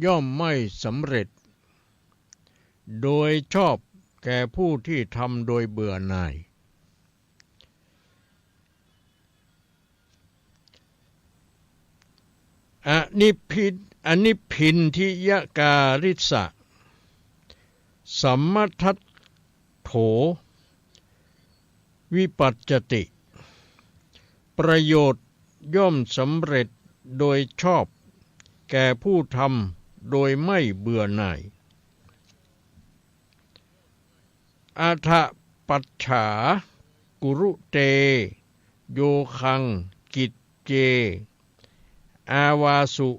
ย่อมไม่สำเร็จโดยชอบแก่ผู้ที่ทำโดยเบื่อหน่ายอนิพินทิยการิสะสัมมัทัตโถวิปัจจติประโยชน์ย่อมสำเร็จโดยชอบแก่ผู้ทำโดยไม่เบื่อหน่ายอาทะปัจฉากุรุเตโยคังกิจเจอาวาสุ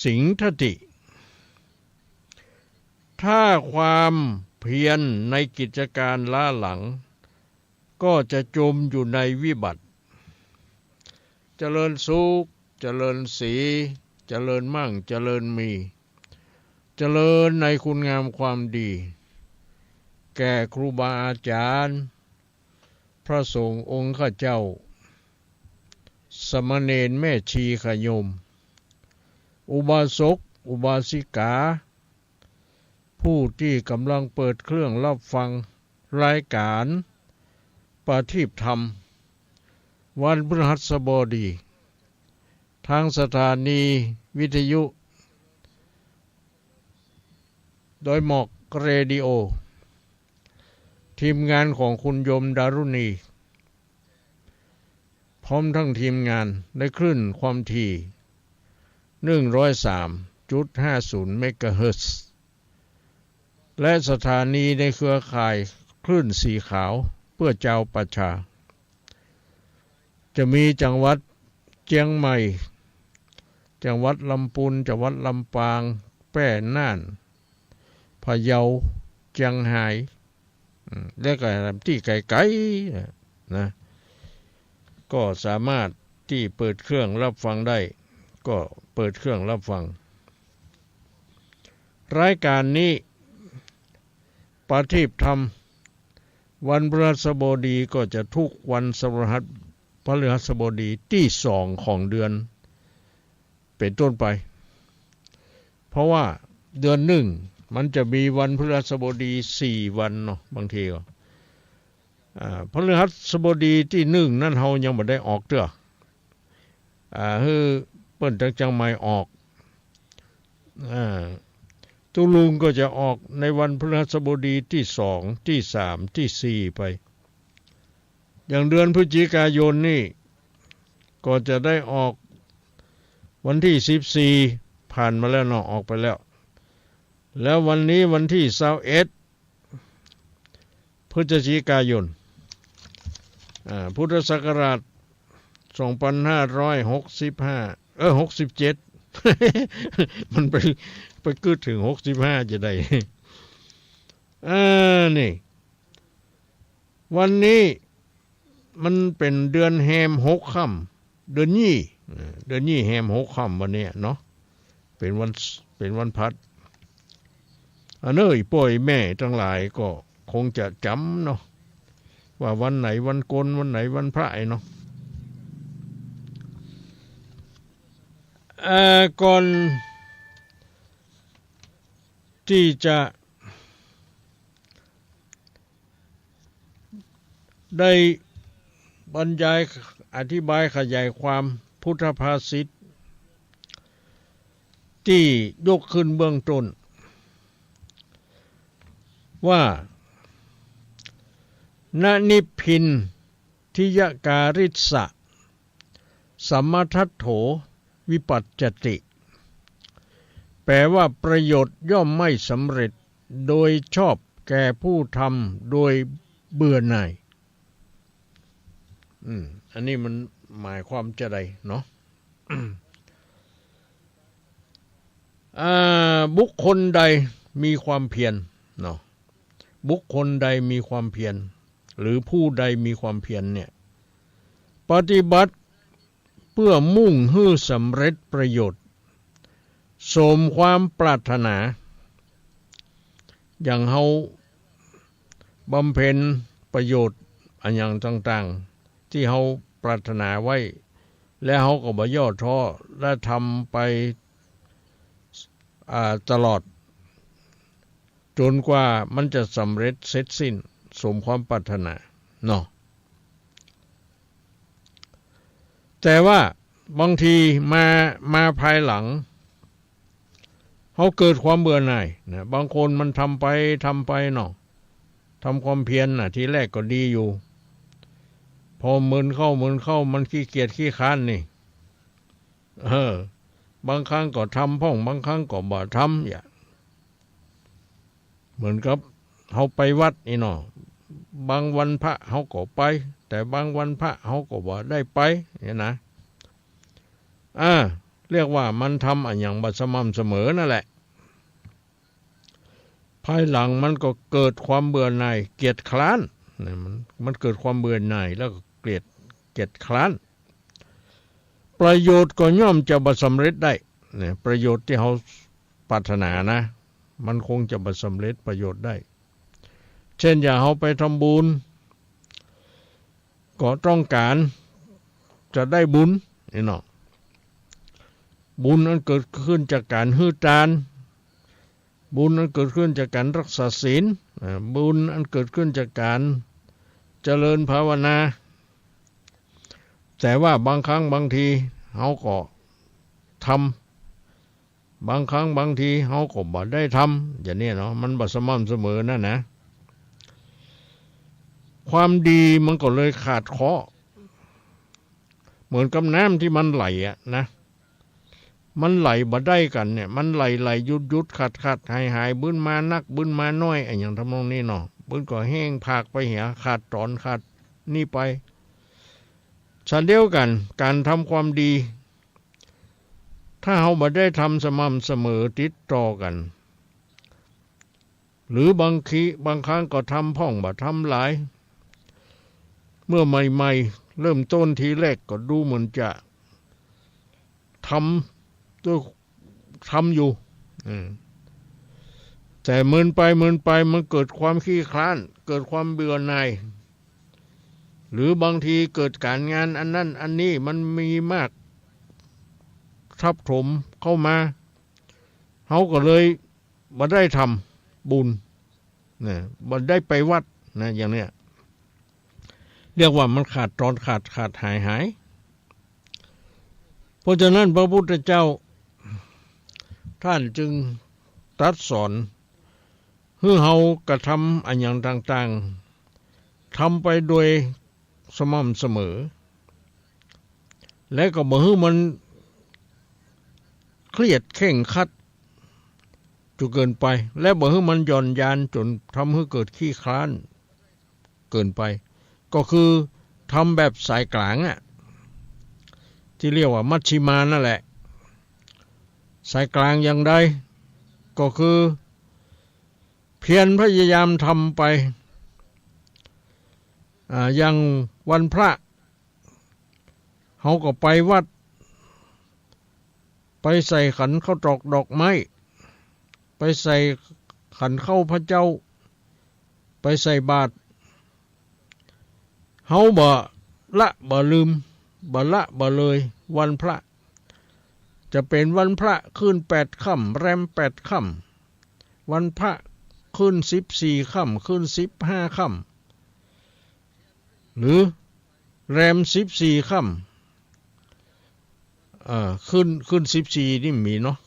สิงทติถ้าความเพียรในกิจการล้าหลังก็จะจมอยู่ในวิบัติเจริญสุขเจริญสีเจริญมั่งเจริญมีเจริญในคุณงามความดีแก่ครูบาอาจารย์พระสงฆ์องค์ข้าเจ้าสมณเณรแม่ชีขโยมอุบาสกอุบาสิกาผู้ที่กำลังเปิดเครื่องรับฟังรายการประทีปธรรมวันพฤหัสบดีทางสถานีวิทยุโดยหมอกเรดิโอทีมงานของคุณโยมดารุณีพร้อมทั้งทีมงานในคลื่นความถี่ 103.50 เมกะเฮิรตซ์และสถานีในเครือข่ายคลื่นสีขาวเพื่อเจ้าประชาจะมีจังหวัดเชียงใหม่จังหวัดลำพูนจังหวัดลำปางแพร่น่านพะเยาเชียงรายและก็ที่ไกลๆนะก็สามารถที่เปิดเครื่องรับฟังได้ก็เปิดเครื่องรับฟังรายการนี้ประทีปธรรมวันพฤหัสบดีก็จะทุกวันพฤหัสบดีที่2ของเดือนเป็นต้นไปเพราะว่าเดือนหนึ่งมันจะมีวันพฤหัสบดี4วันเนาะบางทีก็พฤหัสบดีที่1นั่นเฮายังบ่ได้ออกเด้อคือเปิ้นจังไม่ออกตุลุงก็จะออกในวันพฤหัสบดีที่2ที่3ที่4ไปอย่างเดือนพฤศจิกายนนี่ก็จะได้ออกวันที่14ผ่านมาแล้วเนาะออกไปแล้ววันนี้วันที่21พฤศจิกายนพุทธศักราช2565 67 มันไปกึดถึง65จะได้นี่วันนี้มันเป็นเดือนแฮม6ค่ำเดือนยี่แฮม6ค่ำวันนี้เนาะเป็นวันพัดป่วยแม่ทั้งหลายก็คงจะจำเนาะว่าวันไหนวันโกนวันไหนวันพระเนาะก่อนที่จะได้บรรยายอธิบายขยายความพุทธภาษิตที่ยกขึ้นเบื้องต้นว่าณนิพินทิยการิสะสัมมัทัตโถวิปัจจติแปลว่าประโยชน์ย่อมไม่สำเร็จโดยชอบแก่ผู้ทำโดยเบื่อหน่ายอันนี้มันหมายความจะใดเนาะ บุคคลใดมีความเพียรเนาะบุคคลใดมีความเพียรหรือผู้ใดมีความเพียรเนี่ยปฏิบัติเพื่อมุ่งให้สำเร็จประโยชน์สมความปรารถนาอย่างเฮาบำเพ็ญประโยชน์อันอย่างต่างๆที่เฮาปรารถนาไว้และเฮาก็บ่ย่อท้อและทำไป ตลอดจนกว่ามันจะสำเร็จเสร็จสิ้นสมความปรารถนาเนาะแต่ว่าบางทีมาภายหลังเขาเกิดความเบื่อหน่ายนะบางคนมันทำไปเนาะทำความเพียรน่ะทีแรกก็ดีอยู่พอมึนเข้ามันขี้เกียจขี้ค้านนี่บางครั้งก็ทำพ่องบางครั้งก็บ่ทำอย่างเหมือนกับเขาไปวัดนี่เนาะบางวันพระเขาก็ไปแต่บางวันพระเขาก็บ่ได้ไปเนี่ยนะเรียกว่ามันทำอย่างบ่สม่ำเสมอนั่นแหละภายหลังมันก็เกิดความเบื่อหน่ายเกียจคร้านมันเกิดความเบื่อหน่ายแล้วก็เกลียดคร้านประโยชน์ก็ย่อมจะบ่สำเร็จได้เนี่ยประโยชน์ที่เขาปรารถนานะมันคงจะบ่สำเร็จประโยชน์ได้เช่นอย่างเขาไปทำบุญก็ต้องการจะได้บุญนี่เนาะบุญนั้นเกิดขึ้นจากการฮื้อทานบุญนั้นเกิดขึ้นจากการรักษาศีลบุญนั้นเกิดขึ้นจากการเจริญภาวนาแต่ว่าบางครั้งบางทีเขาก็ทำบางครั้งบางทีเขาก็บ่ได้ทำอย่างนี้เนาะมันบ่สม่ำเสมอนะความดีมันก็เลยขาดเคาะเหมือนกับน้ำที่มันไหลนะมันไหลบ่ได้กันเนี่ยมันไหลหยุดขาดหายบึ้นมานักบึ้นมาน้อยอย่างทำนองนี้เนาะบึ้นก็แห้งผากไปเหี่ยขาดตอนขาดนี่ไปเช่นเดียวกันการทำความดีถ้าเราบ่ได้ทำสม่ำเสมอติดต่อกันหรือบางครั้งก็ทำพ่องบ่ทำหลายเมื่อใหม่ๆเริ่มต้นทีแรกก็ดูเหมือนจะทำอยู่แต่เมินไปมันเกิดความขี้คร้านเกิดความเบื่อหน่ายหรือบางทีเกิดการงานอันนั้นอันนี้มันมีมากทับถมเข้ามาเขาก็เลยบ่ได้ทำบุญนะบ่ได้ไปวัดนะอย่างเนี้ยเรียกว่ามันขาดตอนขาดหายเพราะฉะนั้นพระพุทธเจ้าท่านจึงตรัสสอนให้เฮากระทำอันอย่างต่างๆทำไปโดยสม่ำเสมอและก็บ่ให้มันเครียดเข่งคัดจนเกินไปและบ่ให้มันหย่อนยานจนทำให้เกิดขี้คร้านเกินไปก็คือทำแบบสายกลางที่เรียกว่ามัชฌิมานั่นแหละสายกลางอย่างใดก็คือเพียรพยายามทำไปอย่างวันพระเขาก็ไปวัดไปใส่ขันข้าวตอกดอกไม้ไปใส่ขันเข้าพระเจ้าไปใส่บาตรเขาบ่ละบ่ลืมบ่ละบ่เลยวันพระจะเป็นวันพระขึ้น8 ค่ำแรม8 ค่ำวันพระขึ้น14 ค่ำขึ้น15 ค่ำหรือแรม14 ค่ำขึ้น14นี่มีเนาะ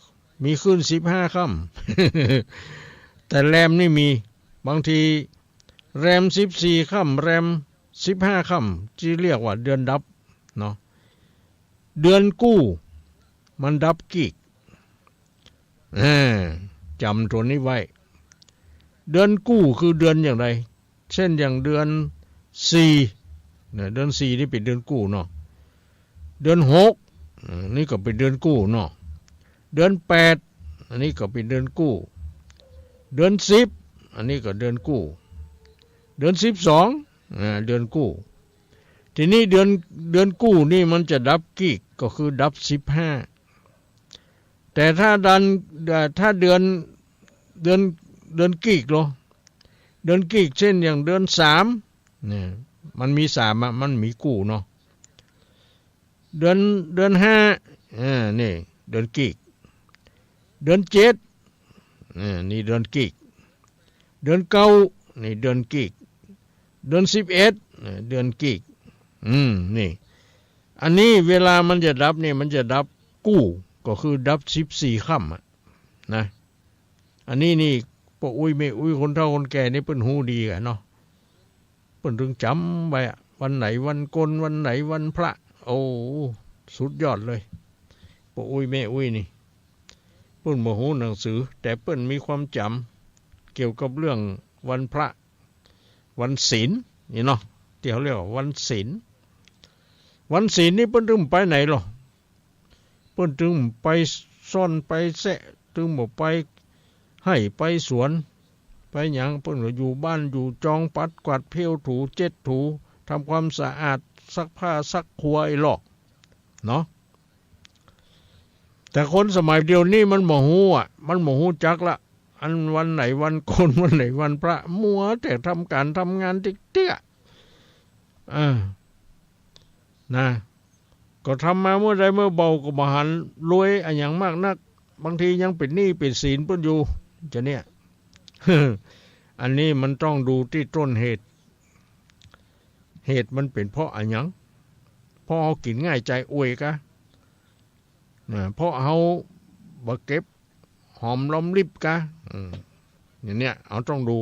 มีขึ้น15 ค่ำแต่แรมนี่มีบางทีแรม14 ค่ำแรม15 ค่ำที่เรียกว่าเดือนดับเนาะเดือนกู้มันดับกีกจำตัวนี้ไว้เดือนกู้คือเดือนอย่างไรเช่นอย่างเดือน4เนี่ยเดือน4นี่เป็นเดือนกู้เนาะเดือน6นี่ก็เป็นเดือนกู้เนาะเดือน8อันนี้ก็เป็นเดือนกู้เดือน10อันนี้ก็เดือนกู้เดือน12เดือนกู้ทีนี้เดือนกู้นี่มันจะดับกีกก็คือดับ15แต่ถ้าเดือนกีกเหรอเดือนกีกเช่นอย่างเดือน3เนี่ยมันมี3มันมีกู้เนาะเดือน5นี่เดือนกีกเดือน7 นี่เดือนกิกเดือนเก้านี่เดือนกิกเดือน11เดือนกิกนี่อันนี้เวลามันจะดับนี่มันจะดับกู้ก็คือดับ14ค่ำนะอันนี้นี่ปอุ้ยไม่อุ้ยคนเฒ่าคนแก่นี่เปิ้นฮู้ดีกันเนาะเปิ้นถึงจำไว้วันไหนวันกลวันไหนวันพระโอ้สุดยอดเลยปอุ้ยแม่อุ้ยนี่เปิ้นบ่ฮู้หนังสือแต่เปิ้นมีความจำเกี่ยวกับเรื่องวันพระวันศีลนี่เนาะที่เขาเรียกว่าวันศีลวันศีลนี่เปิ้นถึงไปไหนหรอเปิ้นถึงไปซ่อนไปแซะถึงบ่ไปให้ไปสวนไปหยังเปิ้นก็อยู่บ้านอยู่จองปัดกวาดเพลวถูเจ็ดถูทำความสะอาดซักผ้าซักครัวไอ้หลอกเนาะแต่คนสมัยเดียวนี้มันบ่ฮู้มันบ่ฮู้จักละอันวันไหนวันโกนวันไหนวันพระมัวแต่ทำการทำงานติ๊กเตี้ยนะก็ทำมาเมื่อใดเมื่อเบาก็บ่หันรวยอันอย่างมากนักบางทียังเป็นหนี้เป็นศีลเพิ่นอยู่จะเนี่ย อันนี้มันต้องดูที่ต้นเหตุมันเป็นเพราะอันหยังเพราะเอากินง่ายใจอวยกะเพราะเอาบ่เก็บหอมล้อมริบกะอย่างเนี้ยเอาต้องดู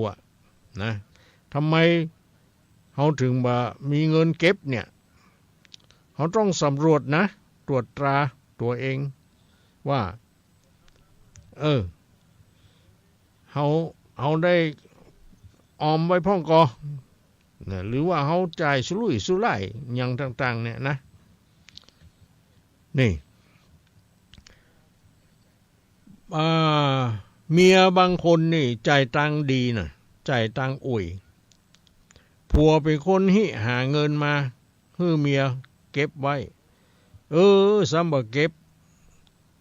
นะทำไมเขาถึงบ่มีเงินเก็บเนี่ยเขาต้องสำรวจนะตรวจตราตัวเองว่าเขาได้ออมไว้พ่องกอหรือว่าเขาจ่ายสุรุ่ยสุร่ายอย่างต่างๆเนี่ยนะนี่เมียบางคนนี่จ่ายตังดีนะจ่ายตังอุ่ยผัวเป็นคนหาเงินมาให้เมียเก็บไว้ซ้ำบ่เก็บ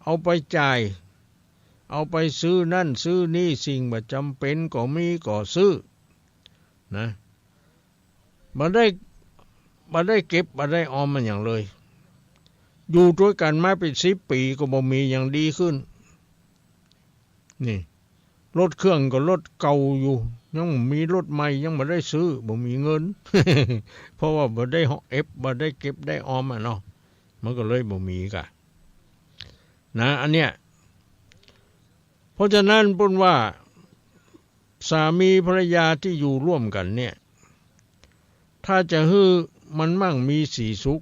เอาไปจ่ายเอาไปซื้อนั่นซื้อนี่สิ่งบ่จำเป็นก็มีก็ซื้อนะบ่ได้เก็บบ่ได้ออมมันอย่างเลยอยู่ด้วยกันมาเป็น10 ปีก็บ่มีอย่างดีขึ้นนี่รถเครื่องก็รถเก่าอยู่ยังมีรถใหม่ยังบ่ได้ซื้อบ่มีเงิน เพราะว่าบ่ได้บ่ได้เก็บได้ออมเนาะมันก็เลยบ่มีกะนะอันเนี้ยเพราะฉะนั้นพูดว่าสามีภรรยาที่อยู่ร่วมกันเนี่ยถ้าจะให้มันมั่งมีสีสุข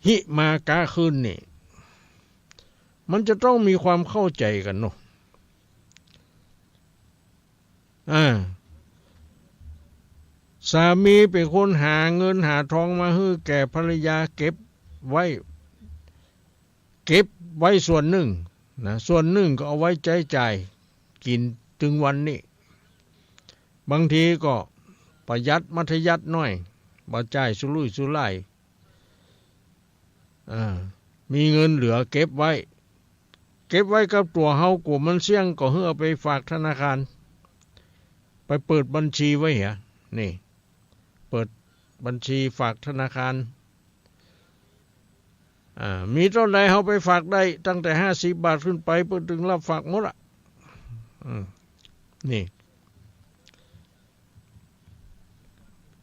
หิมากาขึ้นนี่มันจะต้องมีความเข้าใจกันเนาะสามีเป็นคนหาเงินหาทองมาให้แก่ภรรยาเก็บไว้ส่วนหนึ่งนะส่วนหนึ่งก็เอาไว้ใช้จ่ายกินถึงวันนี้บางทีก็ประหยัดมัธยัสถ์น้อยบ่จ่ายสุรุ่ยสุร่ายมีเงินเหลือเก็บไว้กับตัวเฮากลัวมันเสี่ยงก็เอาไปฝากธนาคารไปเปิดบัญชีไว้นี่เปิดบัญชีฝากธนาคารมีเท่าใดเฮาไปฝากได้ตั้งแต่50 บาทขึ้นไปเพิ่นถึงรับฝากหมดนี่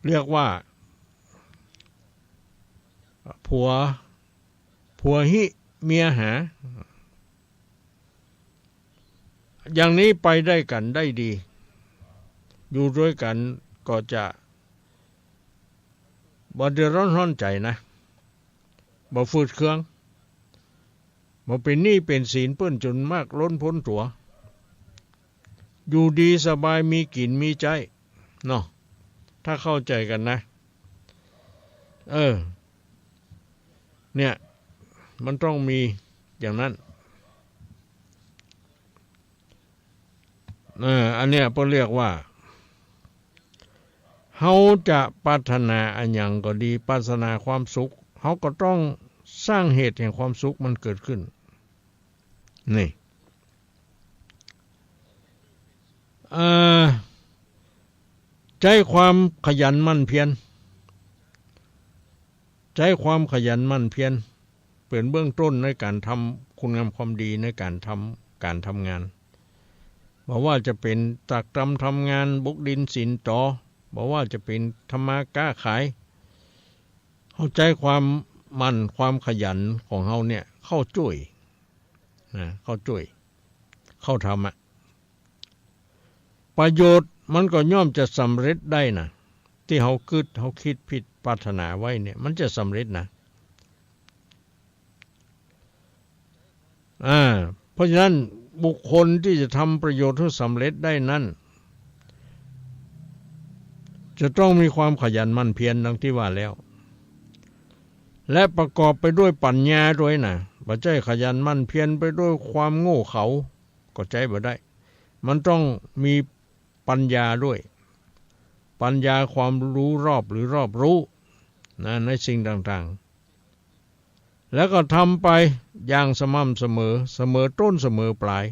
เรียกว่าผัวหิเมียหาอย่างนี้ไปได้กันได้ดีอยู่ด้วยกันก็จะบ่เดือดร้อนใจนะบ่ฝืดเครื่องบ่เป็นหนี้เป็นศีลเปิ้นจนมากล้นพ้นตัวอยู่ดีสบายมีกินมีใจเนาะถ้าเข้าใจกันนะเนี่ยมันต้องมีอย่างนั้นอันเนี้ยเพิ่นเรียกว่าเฮาจะปรารถนาอันหยังก็ดีปรารถนาความสุขเฮาก็ต้องสร้างเหตุแห่งความสุขมันเกิดขึ้นนี่ใจความขยันหมั่นเพียรเป็นเบื้องต้นในการทำคุณงามความดีในการทำ การทำงานบอกว่าจะเป็นตักตำทำงานบุกดินสินต่อบอกว่าจะเป็นธรรมาค้าขายเข้าใจความมันความขยันของเฮาเนี่ยเข้าช่วยนะเข้าช่วยเข้าทำประโยชน์มันก็ย่อมจะสำเร็จได้นะที่เฮาคิดผิดปรารถนาไว้เนี่ยมันจะสำเร็จนะเพราะฉะนั้นบุคคลที่จะทำประโยชน์ให้สำเร็จได้นั้นจะต้องมีความขยันหมั่นเพียรดังที่ว่าแล้วและประกอบไปด้วยปัญญาด้วยนะบ่ใช่ขยันหมั่นเพียรไปด้วยความโง่เขลาก็ใจบ่ได้มันต้องมีปัญญาด้วยปัญญาความรู้รอบหรือรอบรู้นะในสิ่งต่างๆแล้วก็ทำไปอย่างสม่ำเสมอต้นเสมอปลาย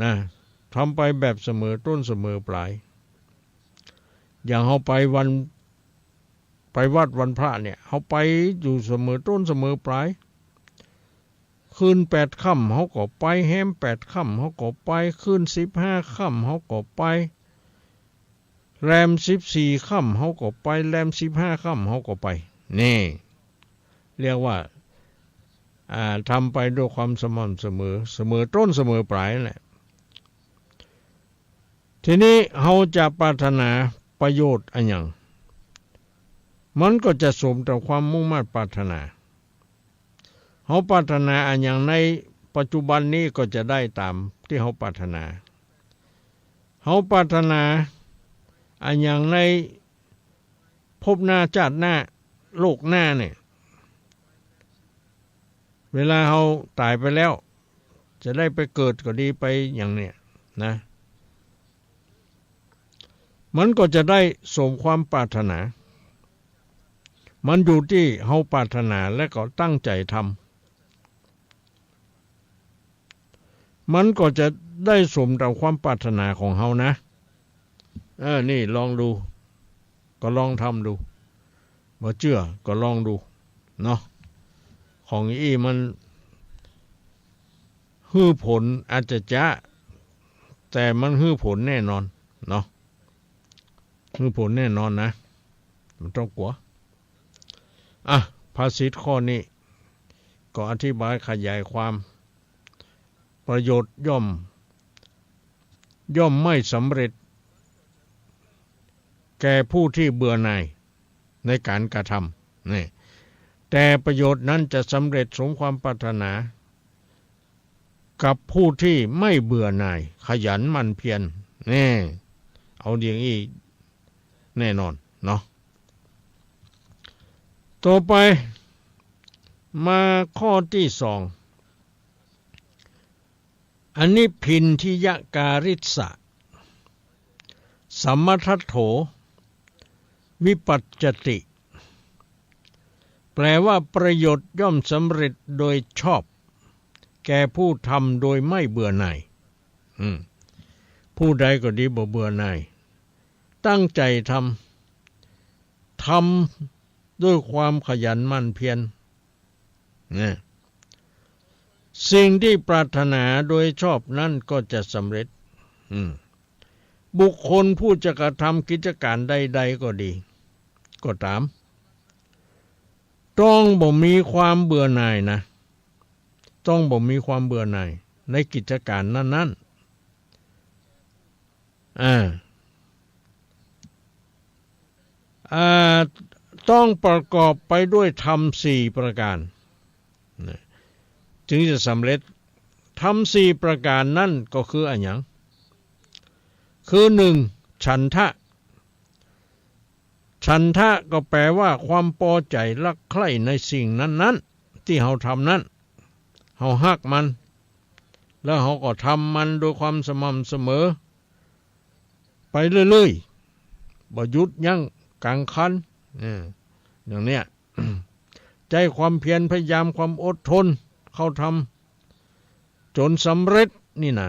นะทำไปแบบเสมอต้นเสมอปลายอย่างเฮาไปวัดวันพระเนี่ยเฮาไปอยู่เสมอต้นเสมอปลายคืน8ค่ำเฮาก็ไปแฮม8ค่ำเฮาก็ไปคืน15ค่ำเฮาก็ไปแรม14ค่ำเฮาก็ไปแรม15ค่ำเฮาก็ไปนี่เรียกว่าทำไปด้วยความสม่ำเสมอต้นเสมอปลายนั่นแหละทีนี้เฮาจะปรารถนาประโยชน์อันหยังมันก็จะสมต่อความมุ่งมั่นปรารถนาเฮาปรารถนาอันหยังในปัจจุบันนี้ก็จะได้ตามที่เฮาปรารถนาเฮาปรารถนาอันหยังในภพหน้าชาติหน้าโลกหน้าเนี่ยเวลาเฮาตายไปแล้วจะได้ไปเกิดก็ดีไปอย่างเนี้ยนะมันก็จะได้สมความปรารถนามันอยู่ที่เฮาปรารถนาและก็ตั้งใจทำมันก็จะได้สมตามความปรารถนาของเฮานะนี่ลองดูก็ลองทำดูบ่เชื่อก็ลองดูเนาะของอีมันฮื้อผลอาจจะแต่มันฮื้อผลแน่นอนเนาะฮื้อผลแน่นอนนะมันต้องกลัวภาษิตข้อนี้ก็อธิบายขยายความประโยชน์ย่อมไม่สำเร็จแก่ผู้ที่เบื่อหน่ายในการกระทำนี่แต่ประโยชน์นั้นจะสำเร็จสมความปรารถนากับผู้ที่ไม่เบื่อหน่ายขยันหมั่นเพียรนี่เอาอย่างนี้แน่นอนเนาะต่อไปมาข้อที่2อันนี้พินทิยการิสะสัมมัทโถวิปัจจติแปลว่าประโยชน์ย่อมสำเร็จโดยชอบแก่ผู้ทำโดยไม่เบื่อหน่ายผู้ใดก็ดีบ่เบื่อหน่ายตั้งใจทำด้วยความขยันหมั่นเพียรสิ่งที่ปรารถนาโดยชอบนั่นก็จะสำเร็จบุคคลผู้จะกระทำกิจการใดๆก็ดีก็ตามต้องบ่มีความเบื่อหน่ายนะต้องบ่มีความเบื่อหน่ายในกิจการนั้นต้องประกอบไปด้วยธรรม4ประการจึงจะสำเร็จธรรม4ประการนั่นก็คืออะไรอย่างคือ1ฉันทะก็แปลว่าความพอใจรักใคร่ในสิ่งนั้นที่เราทำนั้นเราฮักมันแล้วเราก็ทำมันโดยความสม่ำเสมอไปเรื่อยๆบ่หยุดยั้งกลางคันอย่างเนี้ย ใจความเพียรพยายามความอดทนเข้าทำจนสำเร็จนี่นะ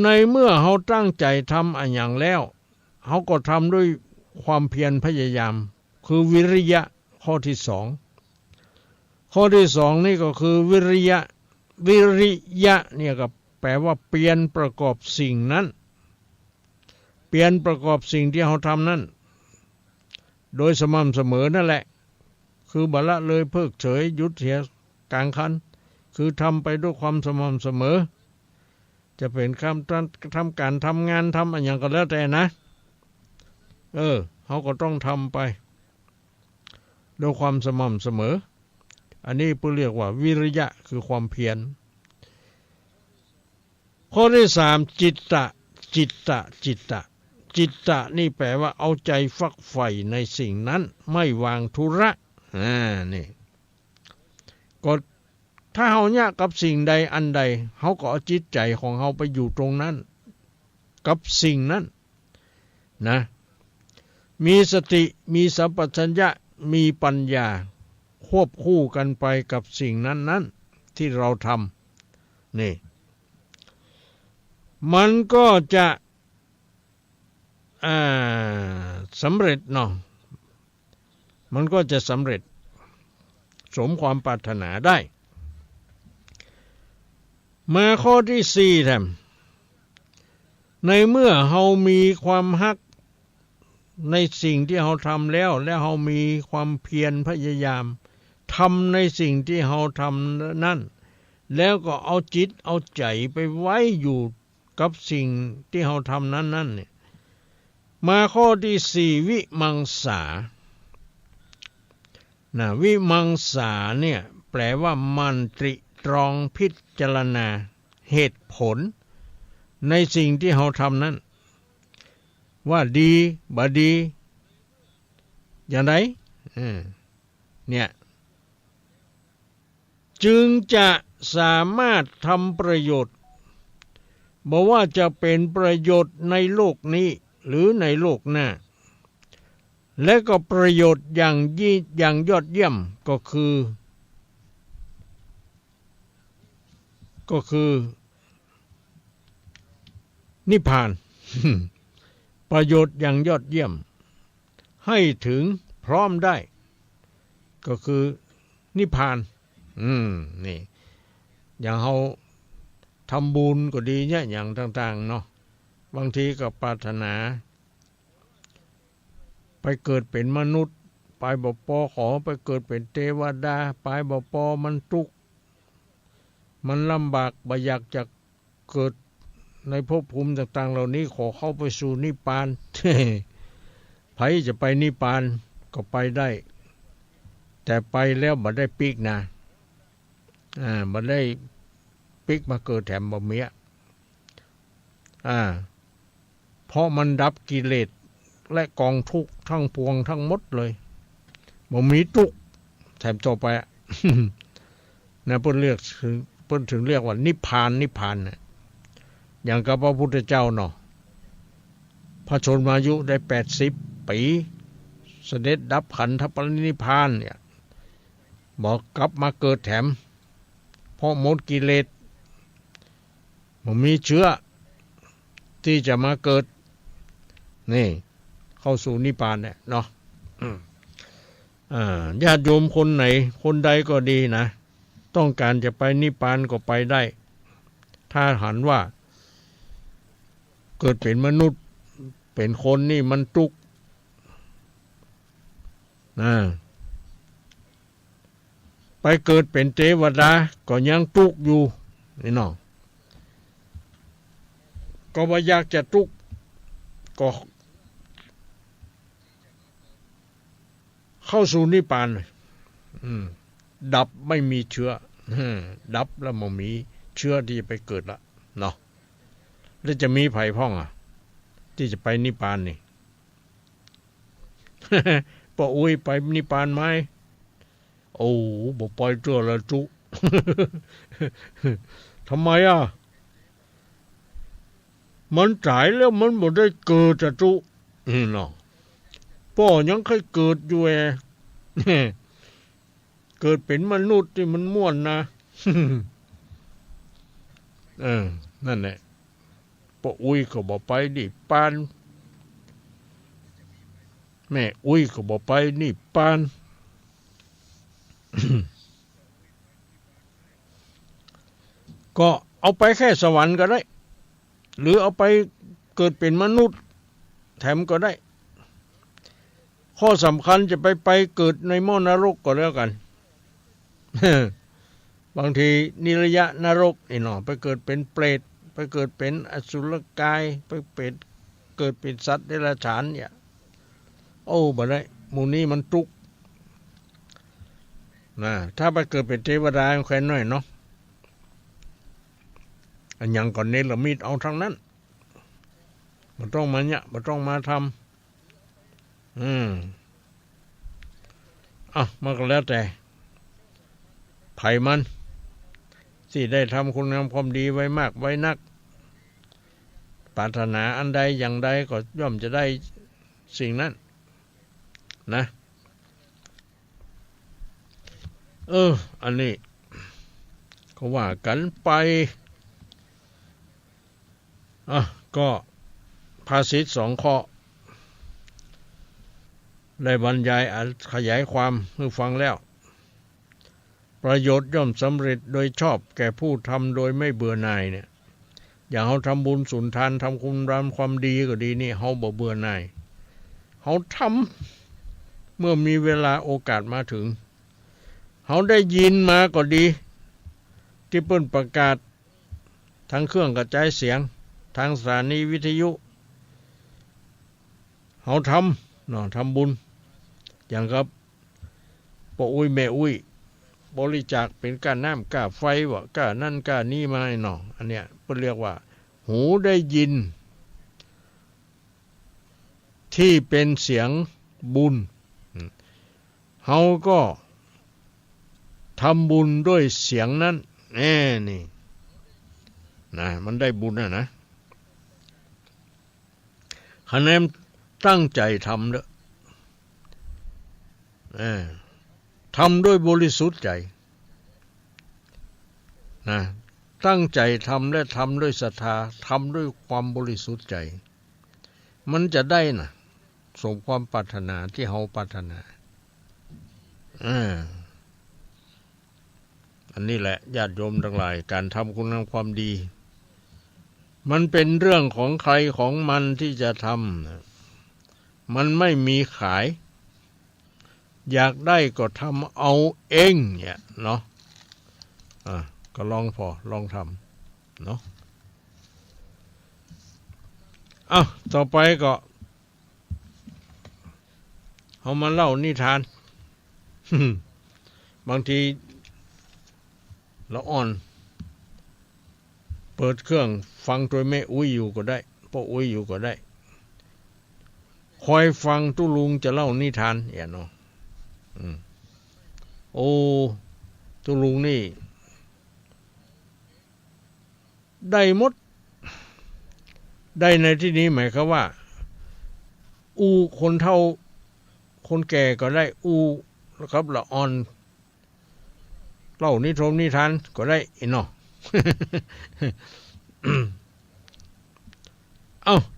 ในเมื่อเขาตั้งใจทำอันอย่างแล้วเขาก็ทำด้วยความเพียรพยายามคือวิริยะข้อที่2 ข้อที่สองนี่ก็คือวิริยะวิริยะเนี่ยก็แปลว่าเปลี่ยนประกอบสิ่งนั้นเปลี่ยนประกอบสิ่งที่เราทำนั้นโดยสม่ำเสมอนั่นแหละคือบัละเลยเพิกเฉยหยุดเสียกลางคันคือทำไปด้วยความสม่ำเสมอจะเป็นทำการทำงานทำอะไรอย่างก็แล้วแต่นะเขาก็ต้องทำไปด้วยความสม่ำเสมออันนี้เพื่อเรียกว่าวิริยะคือความเพียรข้อที่สามจิตตะจิตตะจิตตะจิตตะนี่แปลว่าเอาใจฝักใฝ่ในสิ่งนั้นไม่วางธุระนี่ก็ถ้าเฮาเนี่ยกับสิ่งใดอันใดเฮาก็เอาจิตใจของเฮาไปอยู่ตรงนั้นกับสิ่งนั้นนะมีสติมีสัมปชัญญะมีปัญญาควบคู่กันไปกับสิ่งนั้นที่เราทำนี่มันก็จะสำเร็จเนาะมันก็จะสำเร็จสมความปรารถนาได้มาข้อที่สี่แถมในเมื่อเฮามีความฮักในสิ่งที่เฮาทำแล้วและเฮามีความเพียรพยายามทำในสิ่งที่เฮาทำนั่นแล้วก็เอาจิตเอาใจไปไว้อยู่กับสิ่งที่เฮาทำนั้นเนี่ยมาข้อที่สี่วิมังสาวิมังสาเนี่ยแปลว่ามันตริตรองพิจารณาเหตุผลในสิ่งที่เราทำนั้นว่าดีบ่ดีอย่างไรเนี่ยจึงจะสามารถทำประโยชน์บอกว่าจะเป็นประโยชน์ในโลกนี้หรือในโลกหน้าและก็ประโยชน์อย่างยอดเยี่ยมก็คือนิพพาน ประโยชน์อย่างยอดเยี่ยมให้ถึงพร้อมได้ก็คือนิพพานนี่อย่างเราทำบุญก็ดีเนี่ยอย่างต่างๆเนาะบางทีก็ปรารถนาไปเกิดเป็นมนุษย์ไปบ่ปอขอไปเกิดเป็นเทวดาไปบ่ปอมันทุกข์มันลำบากบ่อยากจะเกิดในภพภูมิต่างๆเหล่านี้ขอเข้าไปสู่นิพพาน ไผจะไปนิพพานก็ไปได้แต่ไปแล้วบ่ได้ปิกนะบ่ได้ปิกมาเกิดแถมบ่เมียเพราะมันดับกิเลสและกองทุกข์ทั้งปวงทั้งหมดเลยบ่มีทุกข์แถมต่อไป นะเพิ่นถึงเรียกว่านิพพานนะอย่างกับพระพุทธเจ้าเนาะพระชนมายุได้80 ปีเสด็จดับขันธปรินิพพานเนี่ยบอกกลับมาเกิดแถมเพราะหมดกิเลสบ่มีเชื้อที่จะมาเกิดนี่เข้าสู่นิพพานเนี่ยเนาะญาติโยมคนไหนคนใดก็ดีนะต้องการจะไปนิพพานก็ไปได้ถ้าหันว่าเกิดเป็นมนุษย์เป็นคนนี่มันทุกข์ไปเกิดเป็นเทวดาก็ยังทุกข์อยู่นี่เนาะก็ว่าอยากจะทุกข์ก็เข้าสู่นิพพานดับไม่มีเชื้อดับแล้วไม่มีเชื้อที่จะไปเกิดละเนาะแล้วจะมีไผพ่องที่จะไปนิพพานนี่ ป้าอุ้ยไปนิพพานไหมโอ้บอกไปเจอแล้วจุ ทำไมมันตายแล้วมันบ่ได้เกิดจุเนาะพ่อยังเคยเกิดอยู่เกิดเป็นมนุษย์ที่มันม่วนนะ นั่นแหละป้าอุ้ยก็บอกไปนี่ปานแม่อุ้ยก็บอกไปนี่ปาน ก็เอาไปแค่สวรรค์ก็ได้หรือเอาไปเกิดเป็นมนุษย์แถมก็ได้ข้อสำคัญจะไปเกิดในหม้อนรกก็แล้วกัน บางทีนิรยะนรกไอ้หนอไปเกิดเป็นเปรตไปเกิดเป็นอสุรกายไปเกิดเป็นสัตว์เดรัจฉานเนี่ยโอ้บ่ได้หมู่นี้มันทุกข์นะถ้าไปเกิดเป็นเทวดาแค่น้อยเนาะอันยังก่อนเนรมิตเอาทั้งนั้นมันต้องมาเนี่ยมันต้องมาทำมันก็แล้วแต่ไผ่มันที่ได้ทำคุณงามความดีไว้มากไว้นักปรารถนาอันใดอย่างใดก็ย่อมจะได้สิ่งนั้นนะอันนี้ก็ว่ากันไปก็ภาษิต2 ข้อได้บรรยายขยายความให้ฟังแล้วประโยชน์ย่อมสำเร็จโดยชอบแก่ผู้ทำโดยไม่เบื่อหน่ายเนี่ยอย่างเขาทำบุญสุนทานทำคุณงามความดีก็ดีนี่เขาบ่เบื่อหน่ายเขาทำเมื่อมีเวลาโอกาสมาถึงเขาได้ยินมาก็ดีที่เปิ้นประกาศทางเครื่องกระจายเสียงทางสถานีวิทยุเขาทำบุญอย่างกับปู่อุ้ยแม่อุ้ยบริจาคเป็นก้าน้ำก้าไฟวะก้านั่นก้านี่มาให้อันเนี้ยเพิ่นเรียกว่าหูได้ยินที่เป็นเสียงบุญเฮาก็ทำบุญด้วยเสียงนั้นนี่นะมันได้บุญนะคะแนนตั้งใจทำเด้อทำด้วยบริสุทธิ์ใจนะตั้งใจทำและทำด้วยศรัทธาทำด้วยความบริสุทธิ์ใจมันจะได้นะสมความปรารถนาที่เราปรารถนาอันนี้แหละญาติโยมทั้งหลายการทำคุณงามความดีมันเป็นเรื่องของใครของมันที่จะทำมันไม่มีขายอยากได้ก็ทำเอาเองเนี่ยเนาะก็ลองทำเนาะต่อไปก็เอามาเล่านิทาน บางทีละอ่อนเปิดเครื่องฟังโดยแม่อุ้ยอยู่ก็ได้พ่ออุ้ยอยู่ก็ได้คอยฟังตุลุงจะเล่านิทานเนาะตุลุงนี่ได้หมดได้ในที่นี้หมายความว่าคนเฒ่าคนแก่ก็ได้ครับละอ่อนเล่านิทานก็ได้เนาะ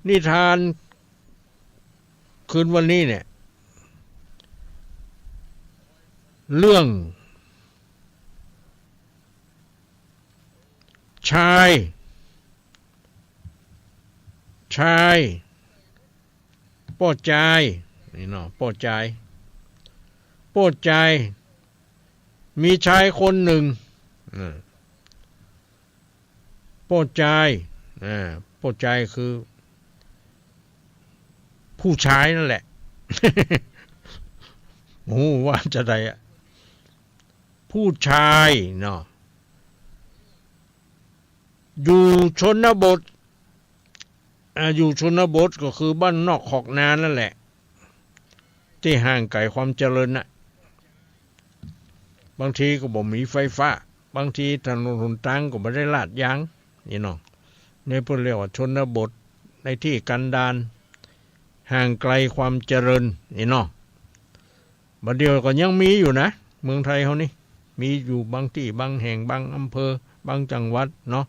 นิทานคืนวันนี้เนี่ยเรื่องชายป้อใจนี่เนาะป้อใจมีชายคนหนึ่งป้อใจคือผู้ชายนั่นแหละ ว่าจะได้ผู้ชายเนาะอยู่ชนบทก็คือบ้านนอกขอกนานั่นแหละที่ห่างไกลความเจริญน่ะบางทีก็บ่มีไฟฟ้าบางทีถนนหนทางก็ไม่ได้ลาดยางนี่เนาะในเพิ่นเรียกว่าชนบทในที่กันดารห่างไกลความเจริญนี่เนาะบัดเดียวก็ยังมีอยู่นะเมืองไทยเฮานี่มีอยู่บางที่บางแห่งบางอำเภอบางจังหวัดเนาะ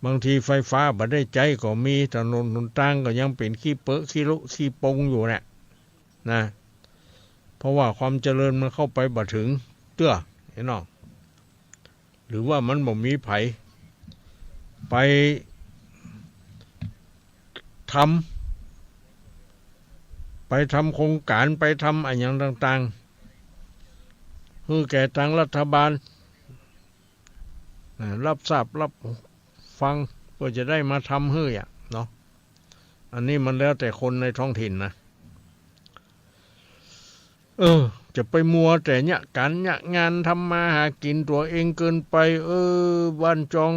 บางทีไฟฟ้าบ่ได้ใจก็มีถนนหนทางก็ยังเป็นขี้เปอะขี้ลุขี้ปงอยู่เนี่ยนะเพราะว่าความเจริญมันเข้าไปบ่ถึงเตื้อเนาะหรือว่ามันบ่มีไผ ไปทำโครงการไปทำอะไรอย่างต่างๆคือแก่ทางรัฐบาลรับทราบรับฟังเพื่อจะได้มาทำเฮ้ยเนาะอันนี้มันแล้วแต่คนในท้องถิ่นนะจะไปมัวแต่เนี่ยการเนี่ยงานทำมาหากินตัวเองเกินไปบ้านจอง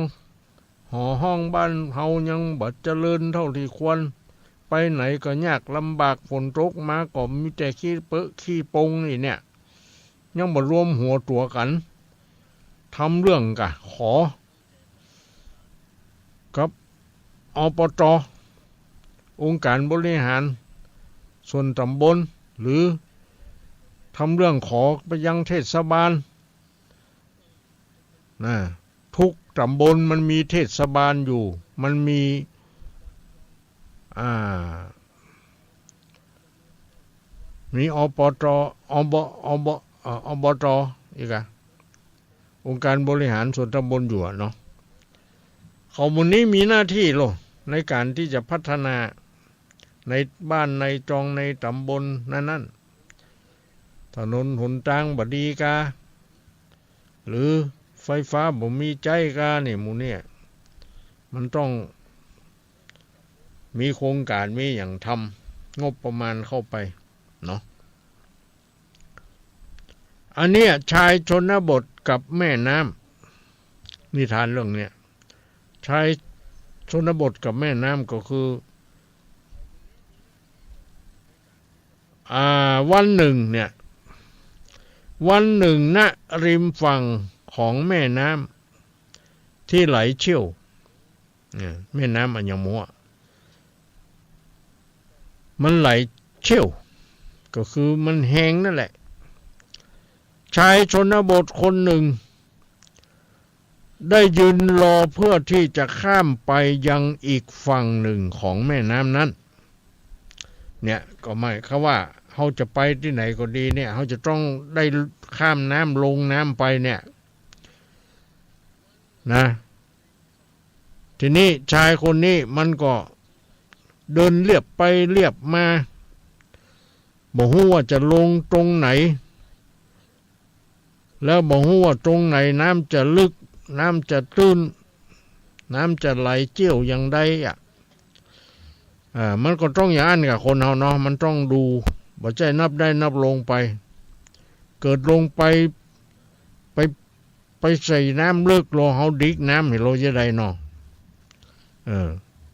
หอห้องบ้านเฮายังบ่เจริญเท่าที่ควรไปไหนก็ยากลำบากฝนตกมาก็มีแต่ขี้เปอะขี้ปงนี่เนี่ยยังบ่รวมหัวตัวกันทำเรื่องกะขอกับอบต.องค์การบริหารส่วนตำบลหรือทำเรื่องขอไปยังเทศบาลนะทุกตำบลมันมีเทศบาลอยู่มันมีอบต.อบต.อีกองค์การบริหารส่วนตำบลอยู่เนาะเขาบุญนี้มีหน้าที่ในการที่จะพัฒนาในบ้านในจองในตำบลนั้นถนนหนทางบดีกาหรือไฟฟ้าบ่มีใจกาเนี่ยหมู่เนี่ยมันต้องมีโครงการมีอย่างทำงบประมาณเข้าไปเนาะอันเนี้ยชายชนบทกับแม่น้ำนิทานเรื่องเนี้ยชายชนบทกับแม่น้ำก็คือวันหนึ่งณริมฝั่งของแม่น้ำที่ไหลเชี่ยวแม่น้ำอัญมัวมันไหลเชี่ยวก็คือมันแห้งนั่นแหละชายชนบทคนหนึ่งได้ยืนรอเพื่อที่จะข้ามไปยังอีกฝั่งหนึ่งของแม่น้ำนั้นเนี่ยก็หมายความว่าเขาจะไปที่ไหนก็ดีเนี่ยเขาจะต้องได้ข้ามน้ำลงน้ำไปเนี่ยนะทีนี้ชายคนนี้มันก็เดินเลียบไปเลียบมาบอกว่าจะลงตรงไหนแล้วบอกว่าตรงไหนน้ำจะลึกน้ำจะตื้นน้ำจะไหลเจี้ยวอย่างใดมันก็ต้องอย่างนั้นกับคนเฮาเนาะมันต้องดูบ่ใช่นับได้นับลงไปเกิดลงไปใส่น้ำเลิกรอเฮาดิกน้ำให้เราจะได้เนาะ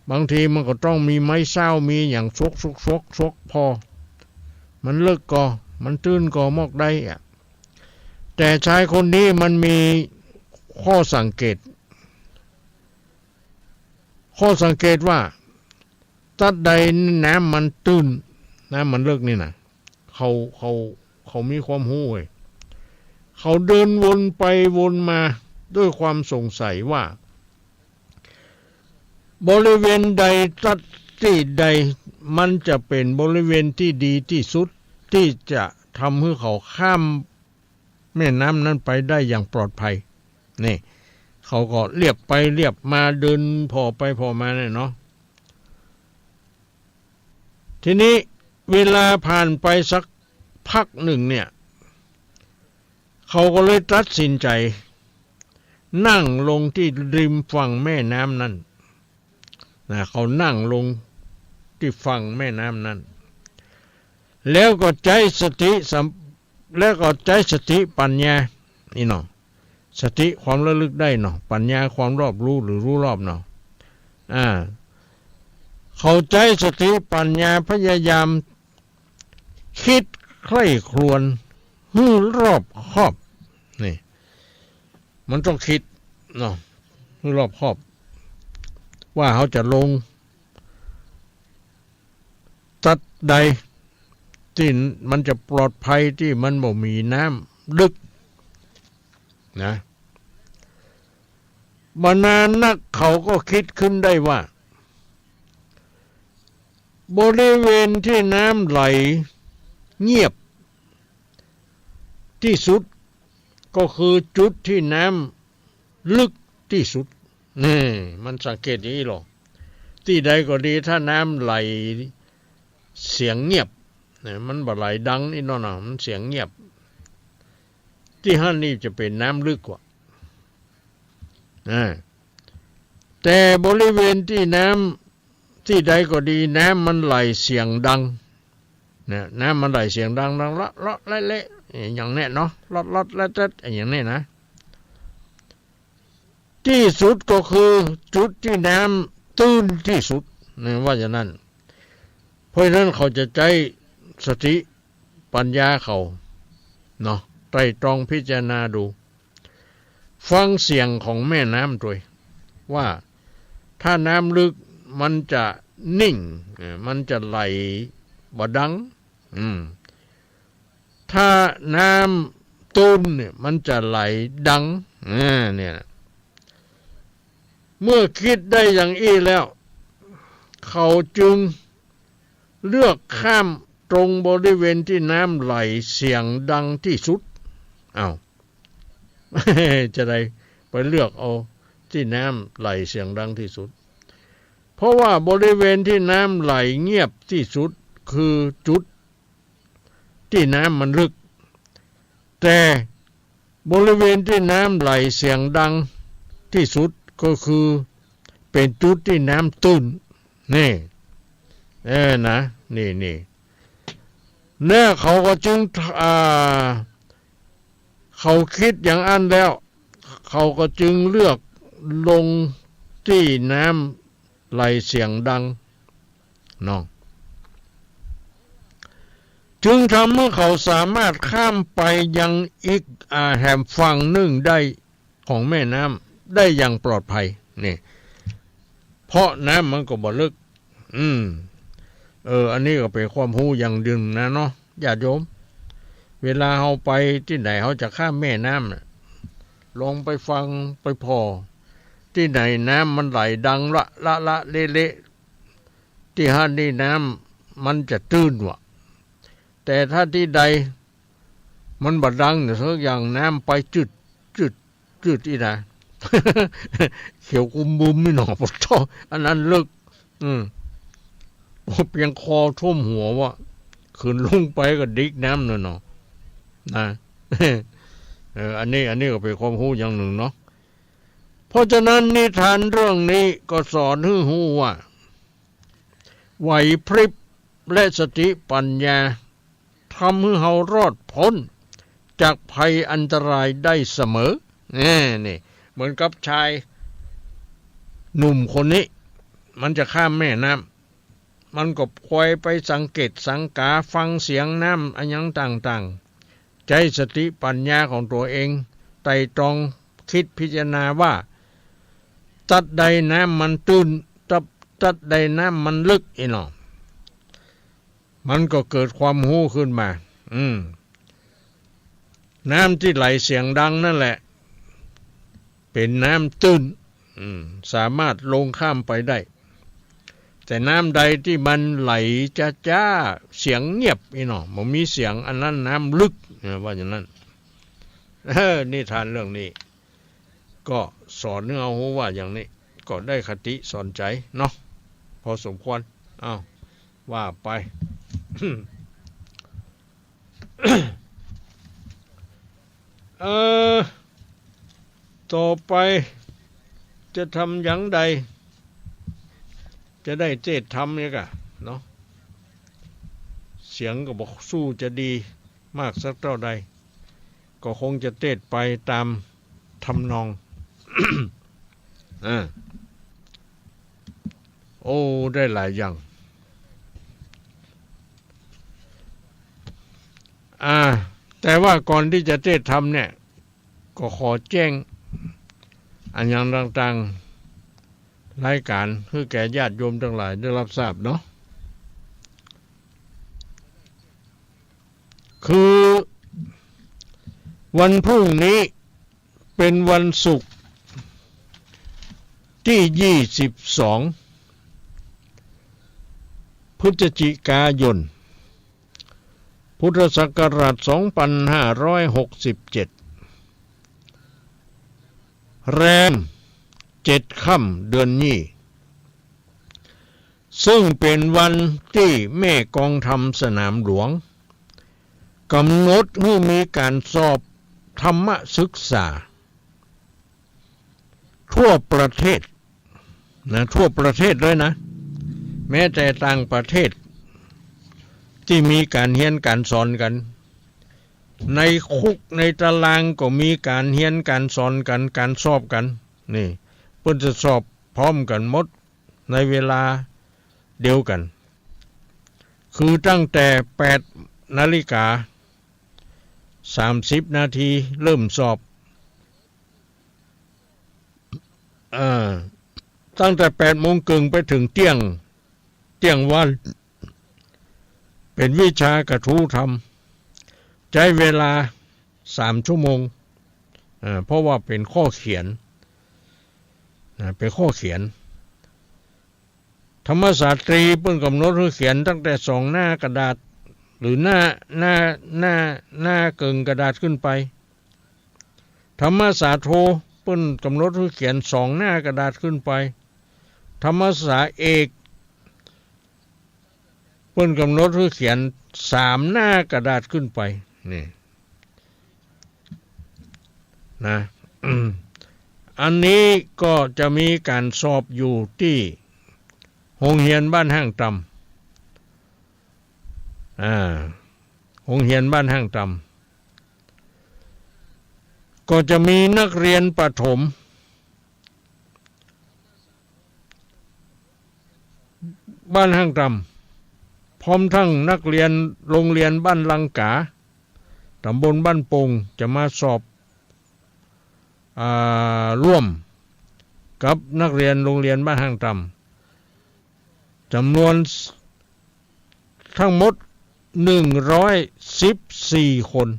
บางทีมันก็ต้องมีไม้เศร้ามีอย่างซกพอมันเลิกก็มันตื้นก็มอกได้แต่ชายคนนี้มันมีข้อสังเกตว่าตัดใดน้ำมันตื้นน้ำมันเลิกนี่นะเขามีความรู้เว้ยเขาเดินวนไปวนมาด้วยความสงสัยว่าบริเวณใดตัดที่ใดมันจะเป็นบริเวณที่ดีที่สุดที่จะทำให้เขาข้ามแม่น้ำนั้นไปได้อย่างปลอดภัยนี่เขาก็เรียบไปเรียบมาเดินพอไปพอมาเนี่ยเนาะทีนี้เวลาผ่านไปสักพักหนึ่งเนี่ยเขาก็เลยตัดสินใจนั่งลงที่ริมฝั่งแม่น้ำนั้นเขานั่งลงที่ฝั่งแม่น้ำนั้นแล้วก็ใช้สติปัญญานี่เนาะสติความระลึกได้เนาะปัญญาความรอบรู้หรือรู้รอบเนาะเขาใช้สติปัญญาพยายามคิดใคร่ครวญให้รอบคอบนี่มันต้องคิดเนาะให้รอบคอบว่าเขาจะลงตัดใดที่มันจะปลอดภัยที่มันบ่มีน้ำลึกนะบรรดานักเขาก็คิดขึ้นได้ว่าบริเวณที่น้ำไหลเงียบที่สุดก็คือจุดที่น้ำลึกที่สุด นี่มันสังเกตอย่างนี้หรอกที่ใดก็ดีถ้าน้ำไหลเสียงเงียบเนี่ยมันบ่ไหลดังนี่เนาะมันเสียงเงียบที่หั่นนี่จะเป็นน้ำลึกกว่าแต่บริเวณที่น้ำที่ใดก็ดีน้ำมันไหลเสียงดังเนี่ยน้ำมันไหลเสียงดังละเละอย่างนี้เนาะลดและอย่างนี้นะที่สุดก็คือจุดที่น้ำตื้นที่สุดเนี่ยว่าอย่างนั้นเพราะฉะนั้นเขาจะใจสติปัญญาเขาเนาะไตร่ตรองพิจารณาดูฟังเสียงของแม่น้ำด้วยว่าถ้าน้ำลึกมันจะนิ่งมันจะไหลบ่ดังถ้าน้ำตื้นเนี่ยมันจะไหลดังเนี่ยเมื่อคิดได้อย่างอี้แล้วเขาจึงเลือกข้ามตรงบริเวณที่น้ำไหลเสียงดังที่สุดจะได้ไปเลือกเอาที่น้ำไหลเสียงดังที่สุดเพราะว่าบริเวณที่น้ำไหลเงียบที่สุดคือจุดที่น้ำมันลึกแต่บริเวณที่น้ำไหลเสียงดังที่สุดก็คือเป็นจุดที่น้ำตื้นนี่นะนี่เนี่ยเขาก็จึงเขาคิดอย่างอันแล้วเขาก็จึงเลือกลงที่น้ำไหลเสียงดังน้องจึงทำให้เขาสามารถข้ามไปยังอีกแห่งฝั่งหนึ่งได้ของแม่น้ำได้อย่างปลอดภัยนี่เพราะน้ำมันก็บ่ลึกอันนี้ก็เป็นความรู้อย่างดึงนะเนาะญาติโยมเวลาเฮาไปที่ไหนเฮาจะข้ามแม่น้ำน่ะลองไปฟังไปพอที่ไหนน้ำมันไหลดังละเละที่หั่นนี่น้ำมันจะตื้นว่ะแต่ถ้าที่ใดมันบ่ดังเนี่ยสักอย่างน้ำไปจืดอีนะ เขียวกุมบุมนี่หนอปะท้ออันนั้นลึกเพียงคอท่วมหัวว่ะขึ้นลงไปก็ดิกน้ำเนาะนะอันนี้ก็เป็นความรู้อย่างหนึ่งเนาะเพราะฉะนั้นนิทานเรื่องนี้ก็สอนให้รู้ว่าไหวพริบและสติปัญญาทำให้เรารอดพ้นจากภัยอันตรายได้เสมอนี่เหมือนกับชายหนุ่มคนนี้มันจะข้ามแม่น้ำมันก็คอยไปสังเกตสังกาฟังเสียงน้ำอันยังต่างๆใจสติปัญญาของตัวเองไต่ตรองคิดพิจารณาว่าตัดใดน้ำมันตื้นตัดใดน้ำมันลึกอีหนอมันก็เกิดความหู้ขึ้นมาน้ำที่ไหลเสียงดังนั่นแหละเป็นน้ำตื้นสามารถลงข้ามไปได้แต่น้ำใดที่มันไหลจ้าเสียงเงียบอีหนอมันมีเสียงอันนั้นน้ำลึกว่าอย่างนั้นนิทานเรื่องนี้ก็สอนให้เอาว่าอย่างนี้ก็ได้คติสอนใจเนาะพอสมควรว่าไป ต่อไปจะทำอย่างใดจะได้เจตทำเนี่ยกะเนาะเสียงก็บอกสู้จะดีมากสักเท่าใดก็คงจะเทศไปตามทำนอง โอ้ได้หลายอย่างแต่ว่าก่อนที่จะเทศทำเนี่ยก็ขอแจ้งอันอย่างต่างๆรายการเพื่อแก่ญาติโยมทั้งหลายได้รับทราบเนาะคือวันพรุ่งนี้เป็นวันศุกร์ที่22พฤศจิกายนพุทธศักราช2567แรม 7 ค่ำเดือนนี้ซึ่งเป็นวันที่แม่กองทัพสนามหลวงกำหนดให้มีการสอบธรรมศึกษาทั่วประเทศนะทั่วประเทศเลยนะแม้แต่ต่างประเทศที่มีการเรียนการสอนกันในคุกในตารางก็มีการเรียนการสอนกันการสอบกันนี่เพิ่นจะสอบพร้อมกันหมดในเวลาเดียวกันคือตั้งแต่8 นาฬิกา 30 นาทีเริ่มสอบตั้งแต่8 โมงครึ่งไปถึงเที่ยงวันเป็นวิชากระทู้ธรรมใช้เวลา3 ชั่วโมงเพราะว่าเป็นข้อเขียนเป็นข้อเขียนธรรมศาสตรีเพิ่นกำหนดให้เขียนตั้งแต่2 หน้ากระดาษหรือหน้าเกิงกระดาษขึ้นไปธรรมศาสตร์โทเพิ่นกำหนดให้เขียน2 หน้ากระดาษขึ้นไปธรรมศาสตร์เอกเพิ่นกำหนดให้เขียน3 หน้ากระดาษขึ้นไปนี่นะอันนี้ก็จะมีการสอบอยู่ที่โรงเรียนบ้านห้างตำโรงเรียนบ้านห้างตำก็จะมีนักเรียนประถมบ้านห้างตำพร้อมทั้งนักเรียนโรงเรียนบ้านลังกาตำบลบ้านโป่งจะมาสอบร่วมกับนักเรียนโรงเรียนบ้านห้างตำจำนวนทั้งหมด114 คน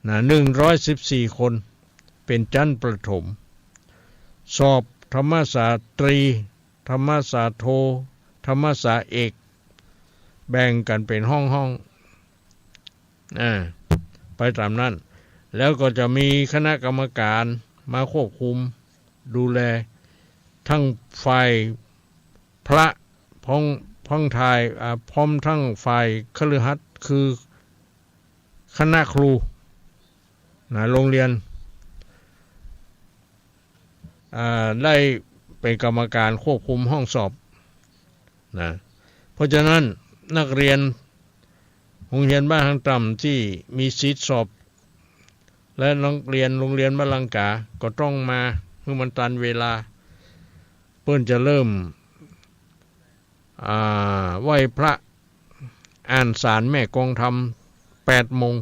114 คนเป็นชั้นประถมสอบธรรมศาสตรีธรรมศาสตร์โทธรรมศาสตร์เอกแบ่งกันเป็นห้องไปตามนั้นแล้วก็จะมีคณะกรรมการมาควบคุมดูแลทั้งฝ่ายพระพ้องทายพร้อมทั้งฝ่ายคฤหัสถ์คือคณะครูโรงเรียนได้เป็นกรรมการควบคุมห้องสอบเพราะฉะนั้นนักเรียนโรงเรียนบ้านห้างต่ำที่มีสิทธิสอบและนักเรียนโรงเรียนบ้านลังกาก็ต้องมาเพื่อมันตันเวลาเพิ่นจะเริ่มไหว้พระอ่านสารแม่กองธรรม8 โมง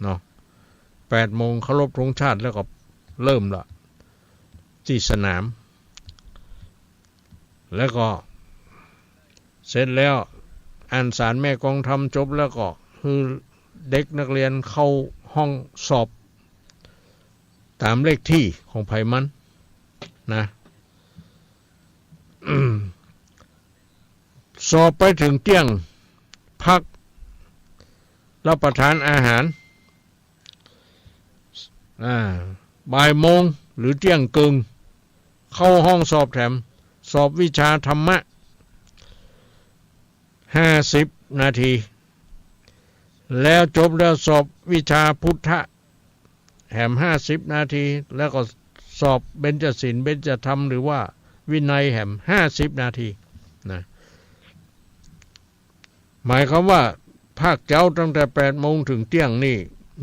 เนาะ8 โมงเคารพธงชาติแล้วก็เริ่มละที่สนามแล้วก็เสร็จแล้วอ่านสารแม่กองธรรมจบแล้วก็คือเด็กนักเรียนเข้าห้องสอบตามเลขที่ของไผมันนะสอบไปถึงเที่ยงพักรับประทานอาหารบ่ายโมงหรือเที่ยงกึ่งเข้าห้องสอบแถมสอบวิชาธรรมะ50 นาทีแล้วจบแล้วสอบวิชาพุทธะแถม50 นาทีแล้วก็สอบเบญจศีลเบญจธรรมหรือว่าวินัยแถม50 นาทีนะหมายความว่าภาคเจ้าตั้งแต่8 โมงถึงเที่ยงนี่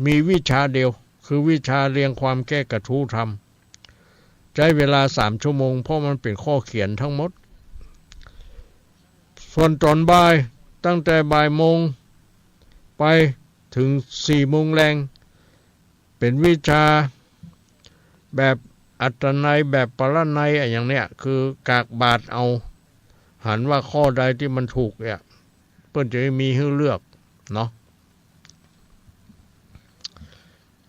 มีวิชาเดียวคือวิชาเรียงความแก้กระทู้ธรรมใช้เวลา3 ชั่วโมงเพราะมันเป็นข้อเขียนทั้งหมดส่วนตอนบ่ายตั้งแต่บ่ายโมงไปถึง4 โมงแรงเป็นวิชาแบบอัตนัยแบบปรนัยอย่างเนี้ยคือกากบาทเอาหันว่าข้อใดที่มันถูกเนี่ยเพิ่นจะมีให้เลือกเนาะ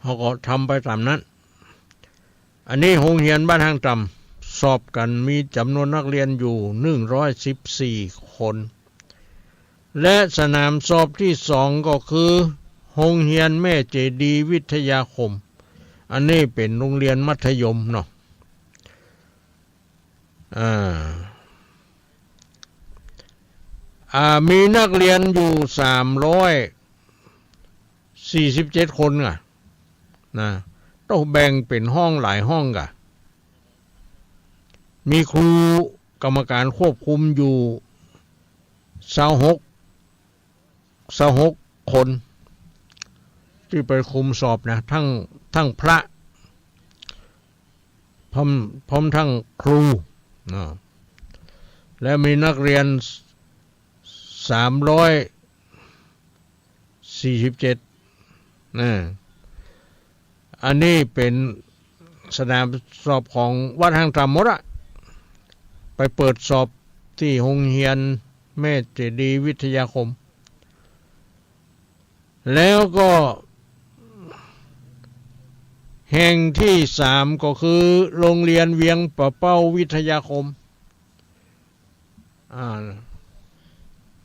เขาก็ทำไปตามนั้นอันนี้โรงเรียนบ้านห้างต่ำสอบกันมีจำนวนนักเรียนอยู่114 คนและสนามสอบที่2ก็คือโรงเรียนแม่เจดีวิทยาคมอันนี้เป็นโรงเรียนมัธยมเนาะ มีนักเรียนอยู่347 คนอ่ะนะต้องแบ่งเป็นห้องหลายห้องกะมีครูกรรมการควบคุมอยู่26คนที่ไปคุมสอบนะทั้งพระพร้อมทั้งครูนะและมีนักเรียน347นะอันนี้เป็นสนามสอบของวัดห้างธรรมหมดอะไปเปิดสอบที่โรงเรียนแม่เจดีย์วิทยาคมแล้วก็แห่งที่3ก็คือโรงเรียนเวียงป่าเป้าวิทยาคม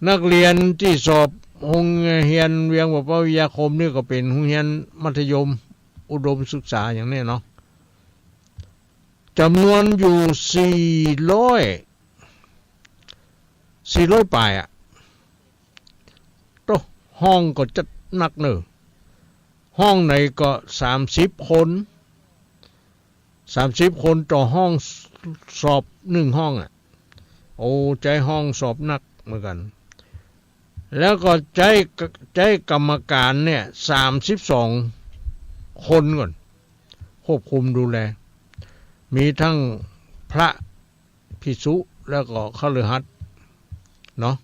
นักเรียนที่สอบโรงเรียนเวียงป่าเป้าวิทยาคมนี่ก็เป็นโรงเรียนมัธยมอุดมศึกษาอย่างนี้เนาะจำนวนอยู่400ปลายอ่ะโตห้องก็จะหนักเนอะห้องไหนก็30 คนต่อห้องสอบ1ห้องอ่ะโอ้ใจห้องสอบหนักเหมือนกันแล้วก็ใจกรรมการเนี่ย32 คนก่อนควบคุมดูแลมีทั้งพระภิกษุแล้วก็คฤหัสถ์เนาะ